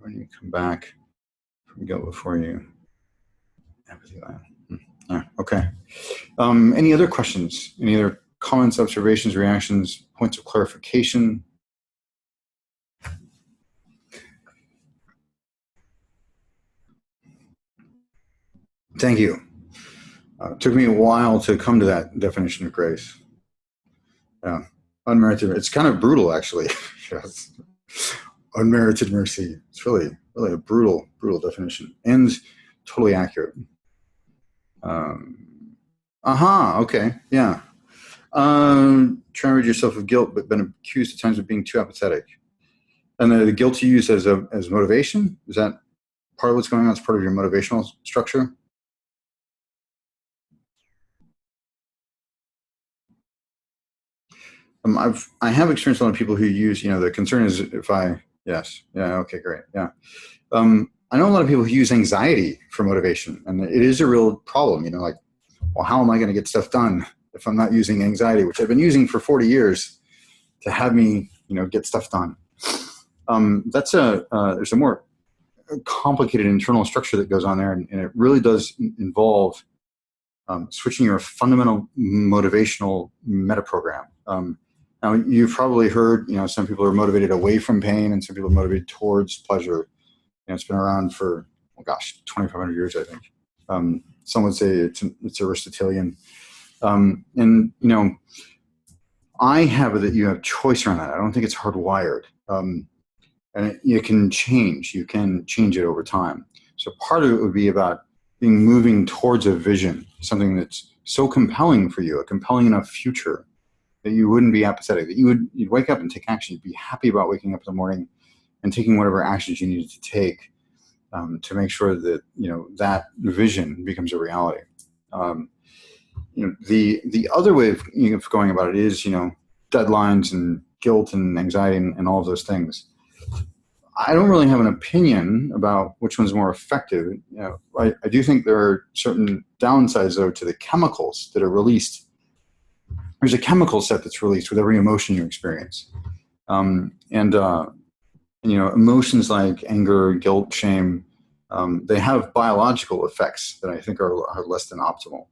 you come back from guilt before you empathy line. Okay. Any other questions? Any other comments, observations, reactions, points of clarification? Thank you. It took me a while to come to that definition of grace. Yeah, unmerited. It's kind of brutal, actually. Yes. Unmerited mercy. It's really a brutal definition and totally accurate. Okay. Yeah. Trying to rid yourself of guilt, but been accused at times of being too apathetic. And the guilt you use as motivation, is that part of what's going on? It's part of your motivational structure? I have experienced a lot of people who use, the concern is yes. Yeah. Okay, great. Yeah. I know a lot of people who use anxiety for motivation, and it is a real problem, like, well, how am I going to get stuff done if I'm not using anxiety, which I've been using for 40 years to have me, get stuff done. There's a more complicated internal structure that goes on there, and it really does involve switching your fundamental motivational metaprogram. Now, you've probably heard, some people are motivated away from pain and some people are motivated towards pleasure. It's been around for, 2,500 years, I think. Some would say it's Aristotelian. And, I have it that you have choice around that. I don't think it's hardwired. And you can change. You can change it over time. So part of it would be about moving towards a vision, something that's so compelling for you, a compelling enough future that you wouldn't be apathetic, that you'd wake up and take action. You'd be happy about waking up in the morning and taking whatever actions you needed to take to make sure that, that vision becomes a reality. The other way of going about it is, deadlines and guilt and anxiety and all of those things. I don't really have an opinion about which one's more effective. I do think there are certain downsides, though, to the chemicals that are released. There's a chemical set that's released with every emotion you experience. Emotions like anger, guilt, shame, they have biological effects that I think are less than optimal.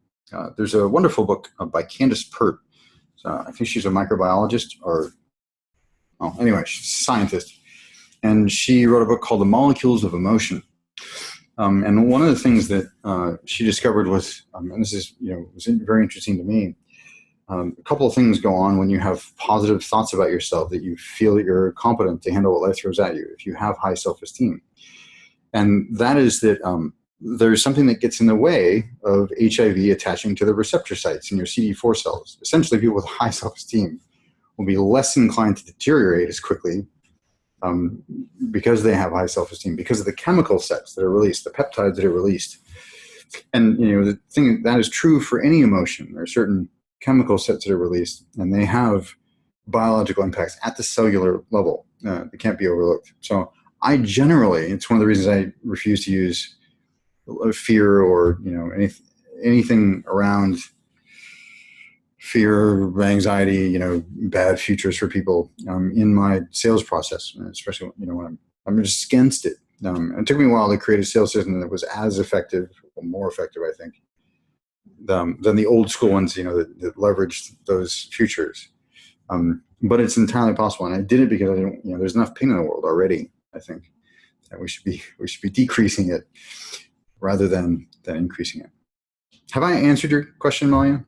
There's a wonderful book by Candace Pert. I think she's a microbiologist, she's a scientist. And she wrote a book called The Molecules of Emotion. And one of the things that she discovered was, and this is, was very interesting to me, a couple of things go on when you have positive thoughts about yourself, that you feel that you're competent to handle what life throws at you, if you have high self-esteem. And that is that there's something that gets in the way of HIV attaching to the receptor sites in your CD4 cells. Essentially, people with high self-esteem will be less inclined to deteriorate as quickly because they have high self-esteem, because of the chemical sets that are released, the peptides that are released. And the thing that is true for any emotion. There are certain chemical sets that are released, and they have biological impacts at the cellular level. They can't be overlooked. So I generally, it's one of the reasons I refuse to use fear or anything around fear, anxiety, bad futures for people in my sales process, especially when I'm just against it. It took me a while to create a sales system that was as effective, or more effective, I think, than the old school ones, that leveraged those futures. But it's entirely possible, and I did it because I didn't. There's enough pain in the world already. I think that we should be decreasing it rather than increasing it. Have I answered your question, Malia?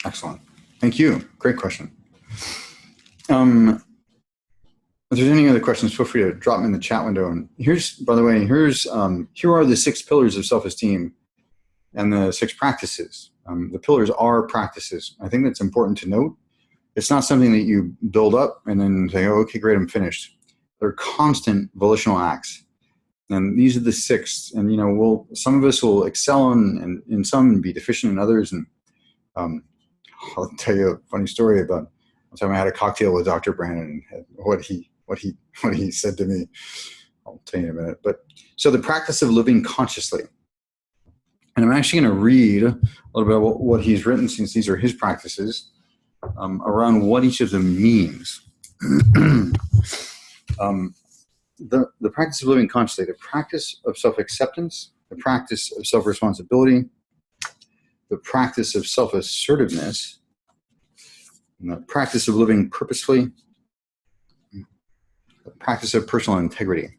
Excellent. Thank you. Great question. If there's any other questions, feel free to drop them in the chat window. And by the way, here are the 6 pillars of self-esteem and the 6 practices. The pillars are practices. I think that's important to note. It's not something that you build up and then say, oh, okay, great, I'm finished. They're constant volitional acts. And these are the 6. And, some of us will excel in some and be deficient in others. And I'll tell you a funny story about one time I had a cocktail with Dr. Brandon and what he said to me. I'll tell you in a minute. But so the practice of living consciously. And I'm actually going to read a little bit about what he's written, since these are his practices, around what each of them means. The practice of living consciously, the practice of self-acceptance, the practice of self-responsibility, the practice of self-assertiveness, and the practice of living purposefully, the practice of personal integrity.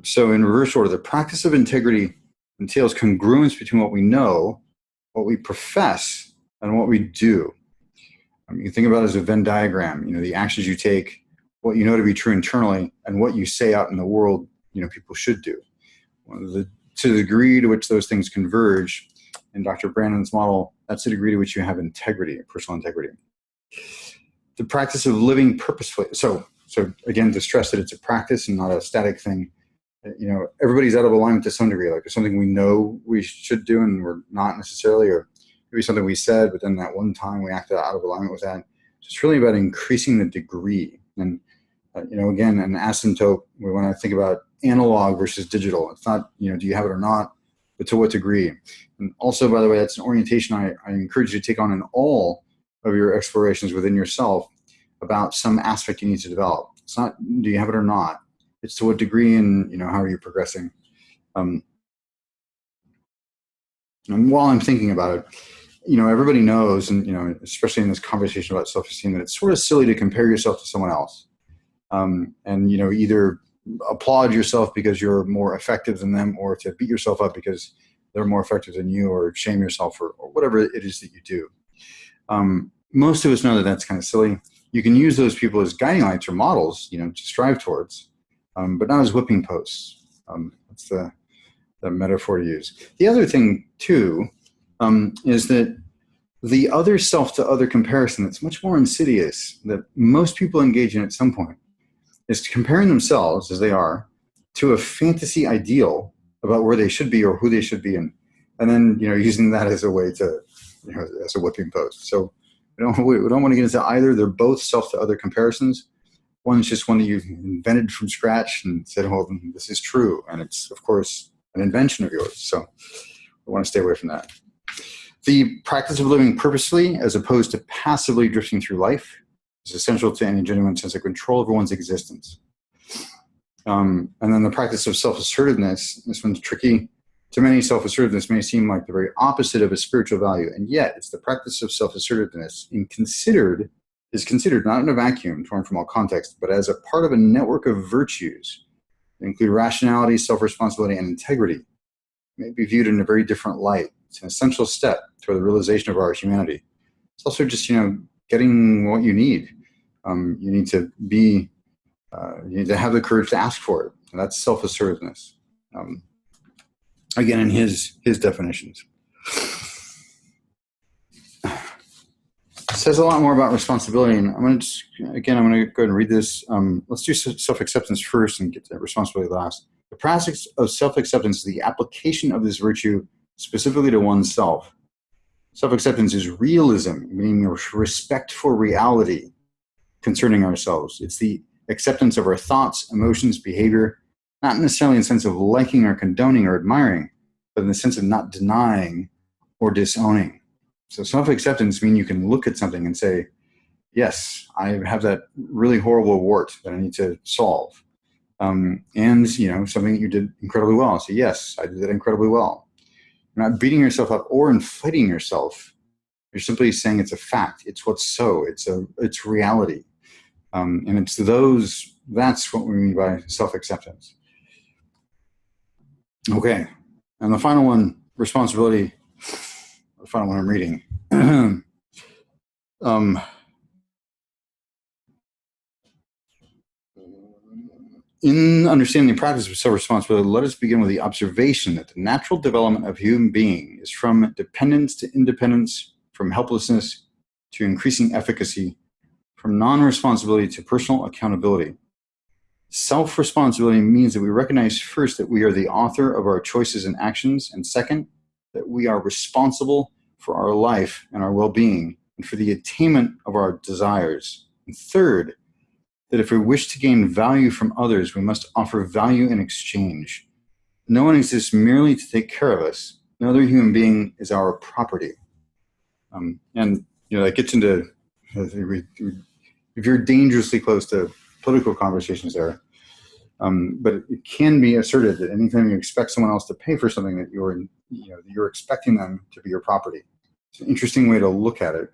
So in reverse order, the practice of integrity entails congruence between what we know, what we profess, and what we do. You can think about it as a Venn diagram, the actions you take, what you know to be true internally, and what you say out in the world, people should do. To the degree to which those things converge, in Dr. Brandon's model, that's the degree to which you have integrity, personal integrity. The practice of living purposefully. So again, to stress that it's a practice and not a static thing. Everybody's out of alignment to some degree. Like there's something we know we should do and we're not necessarily, or maybe something we said, but then that one time we acted out of alignment with that. So it's really about increasing the degree. And again, an asymptote, we want to think about analog versus digital. It's not, do you have it or not, but to what degree? And also, by the way, that's an orientation I encourage you to take on in all of your explorations within yourself about some aspect you need to develop. It's not, do you have it or not? It's to what degree and, how are you progressing? And while I'm thinking about it, everybody knows, and, especially in this conversation about self-esteem, that it's sort of silly to compare yourself to someone else. And, either applaud yourself because you're more effective than them, or to beat yourself up because they're more effective than you, or shame yourself, or whatever it is that you do. Most of us know that that's kind of silly. You can use those people as guiding lights or models, to strive towards, but not as whipping posts. That's the metaphor to use. The other thing, too, is that the other self to other comparison that's much more insidious, that most people engage in at some point, is comparing themselves, as they are, to a fantasy ideal about where they should be or who they should be, and then using that as a way to, as a whipping post. So we don't want to get into either. They're both self to other comparisons. One is just one that you've invented from scratch and said, well, this is true, and it's of course an invention of yours. So we want to stay away from that. The practice of living purposefully as opposed to passively drifting through life is essential to any genuine sense of control over one's existence. And then the practice of self-assertiveness, this one's tricky. To many, self-assertiveness may seem like the very opposite of a spiritual value, and yet it's the practice of self-assertiveness is considered not in a vacuum, torn from all context, but as a part of a network of virtues that include rationality, self-responsibility, and integrity. It may be viewed in a very different light. It's an essential step toward the realization of our humanity. It's also just, getting what you need. You need to be, you need to have the courage to ask for it. And that's self-assertiveness. Again, in his definitions. It says a lot more about responsibility, and I'm going to go ahead and read this. Let's do self-acceptance first and get to responsibility last. The practice of self-acceptance is the application of this virtue specifically to oneself. Self-acceptance is realism, meaning respect for reality concerning ourselves. It's the acceptance of our thoughts, emotions, behavior, not necessarily in the sense of liking or condoning or admiring, but in the sense of not denying or disowning. So self-acceptance means you can look at something and say, yes, I have that really horrible wart that I need to solve. And, something that you did incredibly well. So yes, I did that incredibly well. You're not beating yourself up or inflating yourself. You're simply saying it's a fact. It's what's so. It's reality. And that's what we mean by self-acceptance. Okay. And the final one, responsibility, the final one I'm reading. In understanding the practice of self-responsibility, let us begin with the observation that the natural development of human being is from dependence to independence, from helplessness to increasing efficacy, from non-responsibility to personal accountability. Self-responsibility means that we recognize first that we are the author of our choices and actions, and second, that we are responsible for our life and our well-being and for the attainment of our desires. And third, that if we wish to gain value from others, we must offer value in exchange. No one exists merely to take care of us. No other human being is our property. That gets into, if you're dangerously close to political conversations there, but it can be asserted that anytime you expect someone else to pay for something that you're expecting them to be your property. It's an interesting way to look at it.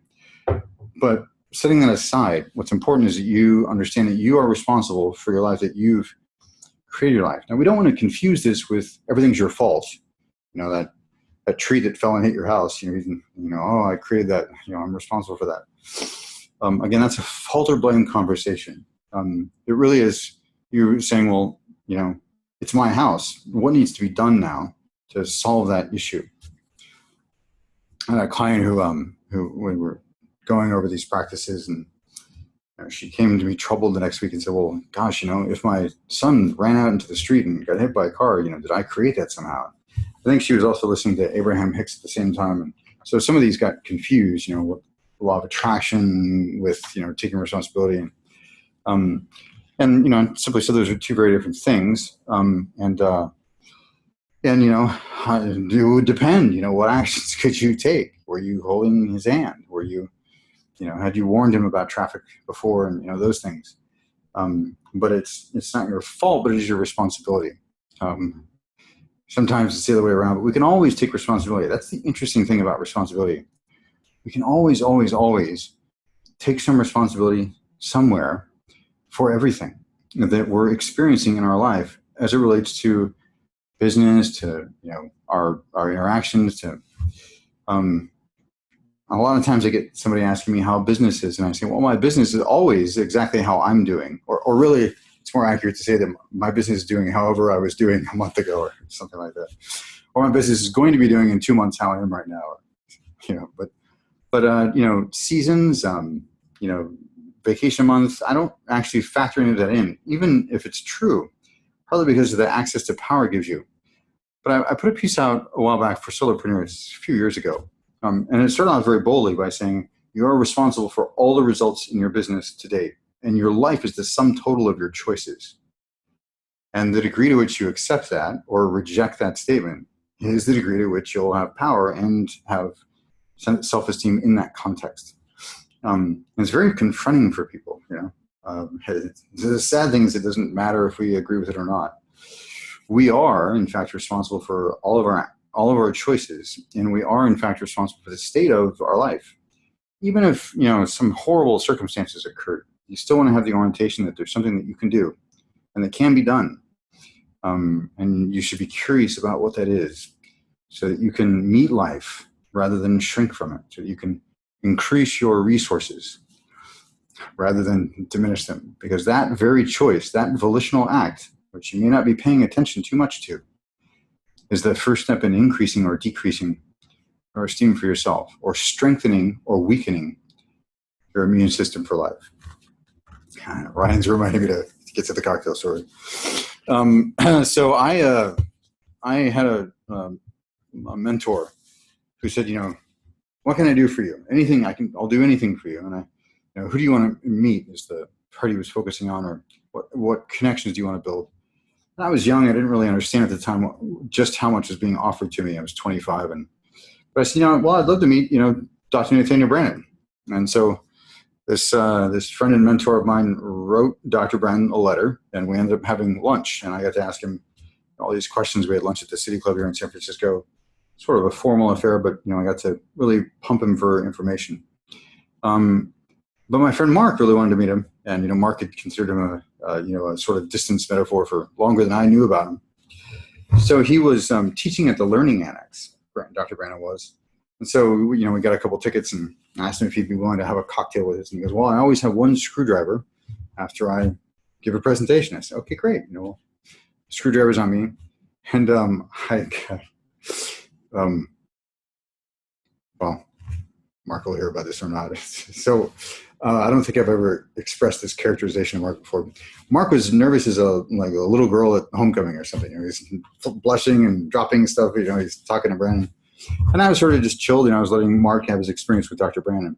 But setting that aside, what's important is that you understand that you are responsible for your life, that you've created your life. Now, we don't want to confuse this with everything's your fault. That tree that fell and hit your house, I created that, I'm responsible for that. Again, that's a fault or blame conversation. It really is you saying, well, it's my house. What needs to be done now to solve that issue? I had a client who we were going over these practices, and she came to me troubled the next week and said, well, gosh, if my son ran out into the street and got hit by a car, did I create that somehow? I think she was also listening to Abraham Hicks at the same time. And so some of these got confused, with the law of attraction with, taking responsibility. And simply said those are two very different things. It would depend, what actions could you take? Were you holding his hand? Were you, had you warned him about traffic before and, those things? But it's not your fault, but it is your responsibility. Sometimes it's the other way around, but we can always take responsibility. That's the interesting thing about responsibility. We can always, always, always take some responsibility somewhere for everything that we're experiencing in our life as it relates to business, to our interactions, to a lot of times I get somebody asking me how business is, and I say, well, my business is always exactly how I'm doing, or really it's more accurate to say that my business is doing however I was doing a month ago or something like that, or my business is going to be doing in 2 months how I am right now, but seasons, vacation months, I don't actually factor any of that in, even if it's true, partly because of the access to power it gives you. But I put a piece out a while back for solopreneurs a few years ago. And it started out very boldly by saying, you are responsible for all the results in your business to date, and your life is the sum total of your choices. And the degree to which you accept that or reject that statement is the degree to which you'll have power and have self-esteem in that context. It's very confronting for people, you know. The sad thing is it doesn't matter if we agree with it or not. We are, in fact, responsible for all of our choices, and we are, in fact, responsible for the state of our life. Even if, you know, some horrible circumstances occurred, you still want to have the orientation that there's something that you can do and that can be done. And you should be curious about what that is so that you can meet life rather than shrink from it, so that you can increase your resources rather than diminish them. Because that very choice, that volitional act, which you may not be paying attention too much to, is the first step in increasing or decreasing your esteem for yourself, or strengthening or weakening your immune system for life. Ryan's reminding me to get to the cocktail story. So I had a mentor who said, you know, what can I do for you? Anything I'll do anything for you. And you know, who do you want to meet is the part he was focusing on, or what connections do you want to build? And I was young. I didn't really understand at the time just how much was being offered to me. I was 25, but I said, you know, well, I'd love to meet, you know, Dr. Nathaniel Brannon. And so this friend and mentor of mine wrote Dr. Brannon a letter, and we ended up having lunch, and I got to ask him all these questions. We had lunch at the City Club here in San Francisco, sort of a formal affair, but, you know, I got to really pump him for information. But my friend Mark really wanted to meet him, and, you know, Mark had considered him a sort of distance metaphor for longer than I knew about him. So he was teaching at the Learning Annex, Dr. Brannon was. And so, you know, we got a couple tickets, and I asked him if he'd be willing to have a cocktail with us. And he goes, well, I always have one screwdriver after I give a presentation. I said, okay, great. You know, screwdriver's on me. And well, Mark will hear about this or not. So I don't think I've ever expressed this characterization of Mark before. Mark was nervous as like a little girl at homecoming or something. You know, he's blushing and dropping stuff. You know, he's talking to Brannon. And I was sort of just chilled, and I was letting Mark have his experience with Dr. Brannon.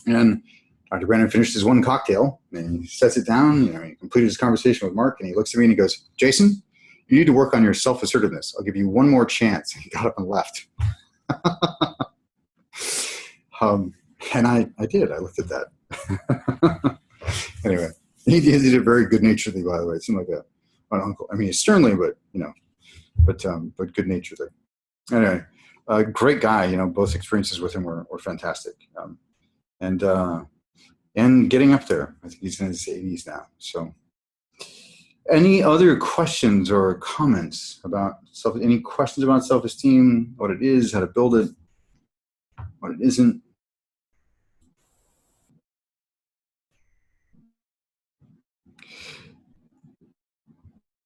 And Dr. Brannon finished his one cocktail, and he sets it down. You know, he completed his conversation with Mark, and he looks at me and he goes, Jason, you need to work on your self-assertiveness. I'll give you one more chance. He got up and left. And I did. I looked at that. Anyway, he did it very good-naturedly, by the way. It seemed like an uncle. I mean, sternly, but, you know, but good-naturedly. Anyway, great guy. You know, both experiences with him were fantastic. And getting up there. I think he's in his 80s now. So, any other questions or comments about any questions about self-esteem, what it is, how to build it, what it isn't?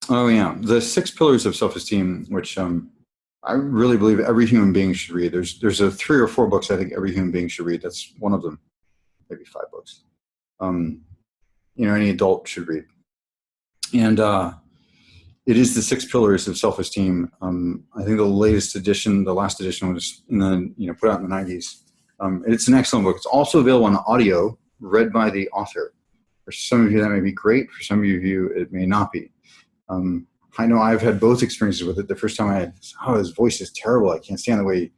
Oh yeah, the 6 pillars of self-esteem, which I really believe every human being should read. There's 3 or 4 books I think every human being should read. That's one of them, maybe 5 books. You know, any adult should read. And it is the 6 pillars of self-esteem. I think the last edition was put out in the 90s. It's an excellent book. It's also available on audio, read by the author. For some of you, that may be great. For some of you, it may not be. I know I've had both experiences with it. The first time his voice is terrible. I can't stand the way.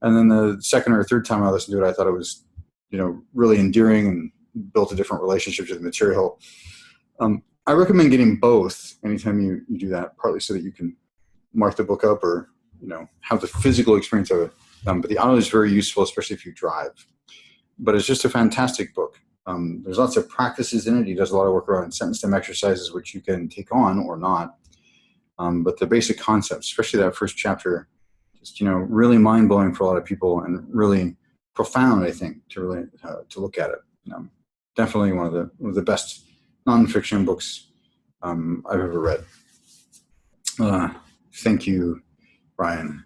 And then the second or third time I listened to it, I thought it was, you know, really endearing and built a different relationship to the material. I recommend getting both anytime you do that, partly so that you can mark the book up or, you know, have the physical experience of it. But the audio is very useful, especially if you drive. But it's just a fantastic book. There's lots of practices in it. He does a lot of work around sentence stem exercises, which you can take on or not. But the basic concepts, especially that first chapter, just, you know, really mind-blowing for a lot of people and really profound, I think, to really to look at it. Definitely one of the best nonfiction books I've ever read. Thank you, Brian.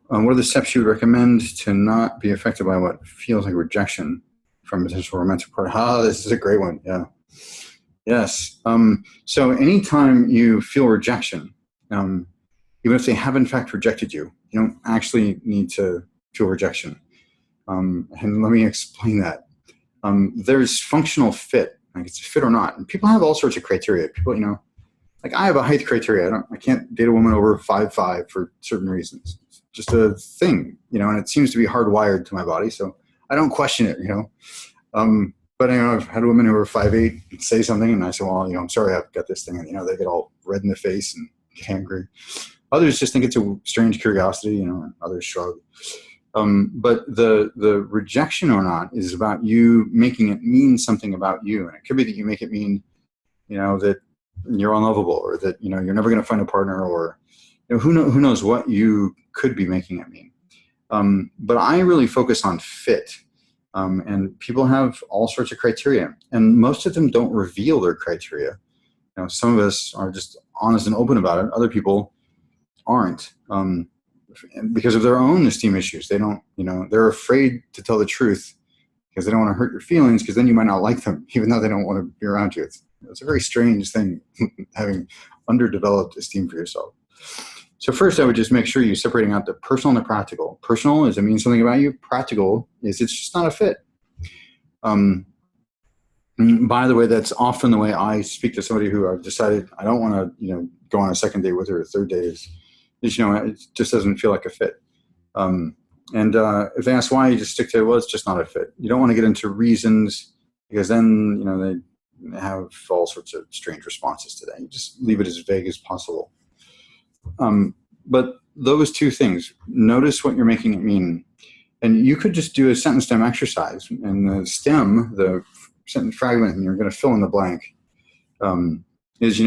What are the steps you would recommend to not be affected by what feels like rejection from potential romantic partner? This is a great one. Yeah. Yes. So anytime you feel rejection, even if they have in fact rejected you, you don't actually need to feel rejection. And let me explain that. There's functional fit, like it's a fit or not. And people have all sorts of criteria. People, you know, like I have a height criteria. I can't date a woman over 5'5" for certain reasons. just a thing, and it seems to be hardwired to my body. So I don't question it, but I've had women who are 5'8" say something, and I say, well, I'm sorry I've got this thing. And, they get all red in the face and get angry. Others just think it's a strange curiosity, and others shrug. But the rejection or not is about you making it mean something about you. And it could be that you make it mean, that you're unlovable, or that, you're never going to find a partner, or, who knows what you could be making it mean. But I really focus on fit. And people have all sorts of criteria, and most of them don't reveal their criteria. Some of us are just honest and open about it. Other people aren't, because of their own esteem issues. They don't, they're afraid to tell the truth because they don't want to hurt your feelings, because then you might not like them, even though they don't want to be around you. It's a very strange thing, having underdeveloped esteem for yourself. So first, I would just make sure you're separating out the personal and the practical. Personal is it means something about you. Practical is it's just not a fit. By the way, that's often the way I speak to somebody who I've decided I don't want to, go on a second date with, or a third date is it just doesn't feel like a fit. And if they ask why, you just stick to, well, it's just not a fit. You don't want to get into reasons, because then, they have all sorts of strange responses to that. You just leave it as vague as possible. But those two things, notice what you're making it mean. And you could just do a sentence stem exercise, and the stem, the sentence fragment, and you're going to fill in the blank, is,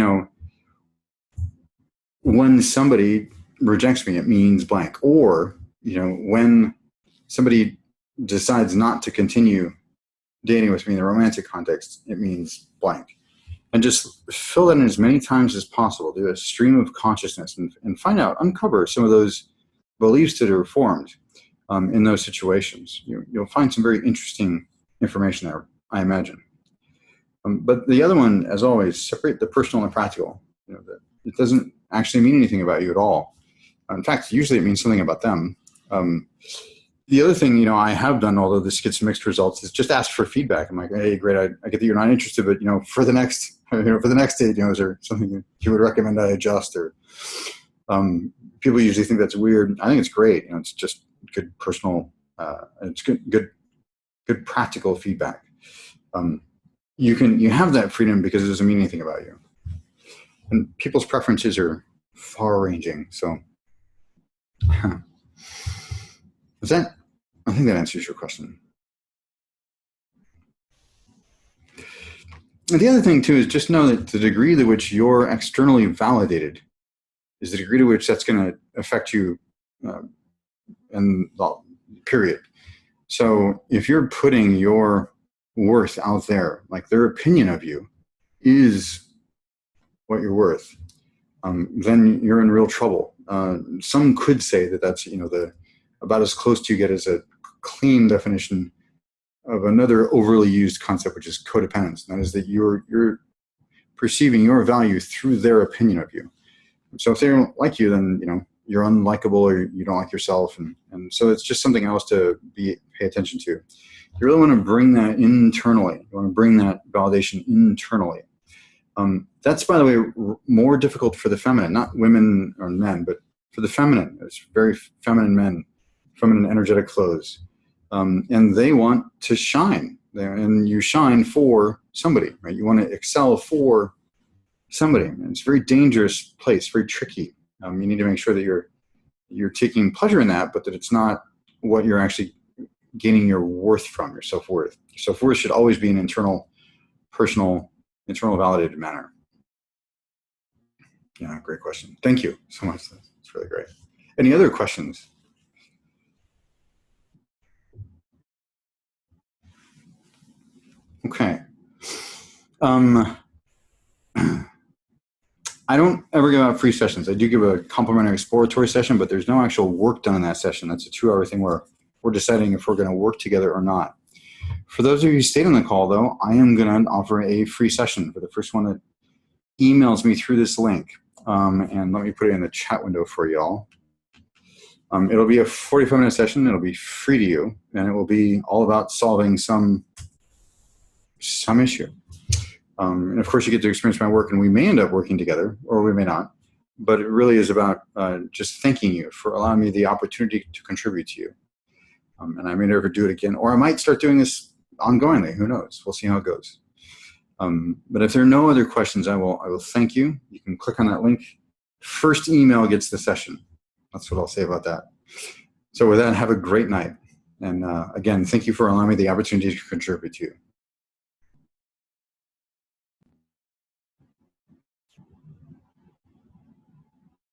when somebody rejects me, it means blank. Or, when somebody decides not to continue dating with me in the romantic context, it means blank. And just fill that in as many times as possible. Do a stream of consciousness and find out, uncover some of those beliefs that are formed in those situations. You'll find some very interesting information there, I imagine. But the other one, as always, separate the personal and the practical. That it doesn't actually mean anything about you at all. In fact, usually it means something about them. The other thing, I have done, although this gets mixed results, is just ask for feedback. I'm like, hey, great, I get that you're not interested, but for the next date, is there something you would recommend I adjust? Or people usually think that's weird. I think it's great. It's just good personal, it's good practical feedback. You have that freedom because it doesn't mean anything about you, and people's preferences are far-ranging. So. I think that answers your question. And the other thing, too, is just know that the degree to which you're externally validated is the degree to which that's going to affect you, and period. So if you're putting your worth out there, like their opinion of you is what you're worth, then you're in real trouble. Some could say that that's, about as close to you get as a clean definition of another overly used concept, which is codependence. And that is that you're perceiving your value through their opinion of you. So if they don't like you, then you're unlikable, or you don't like yourself, and so it's just something else to pay attention to. You really want to bring that internally. You want to bring that validation internally. That's, by the way, more difficult for the feminine, not women or men, but for the feminine. It's very feminine men. Feminine energetic flows, and they want to shine, and you shine for somebody, right? You want to excel for somebody, and it's a very dangerous place, very tricky. You need to make sure that you're taking pleasure in that, but that it's not what you're actually gaining your worth from, your self-worth. Your self-worth should always be an internal, personal, internal validated manner. Yeah, great question. Thank you so much. That's really great. Any other questions? Okay. I don't ever give out free sessions. I do give a complimentary exploratory session, but there's no actual work done in that session. That's a 2-hour thing where we're deciding if we're going to work together or not. For those of you who stayed on the call, though, I am going to offer a free session for the first one that emails me through this link. And let me put it in the chat window for y'all. It'll be a 45-minute session. It'll be free to you, and it will be all about solving some issue. And of course, you get to experience my work, and we may end up working together, or we may not. but it really is about just thanking you for allowing me the opportunity to contribute to you. And I may never do it again, or I might start doing this ongoingly. Who knows? We'll see how it goes. But if there are no other questions, I will thank you. You can click on that link. First email gets the session. That's what I'll say about that. So with that, have a great night. And again, thank you for allowing me the opportunity to contribute to you.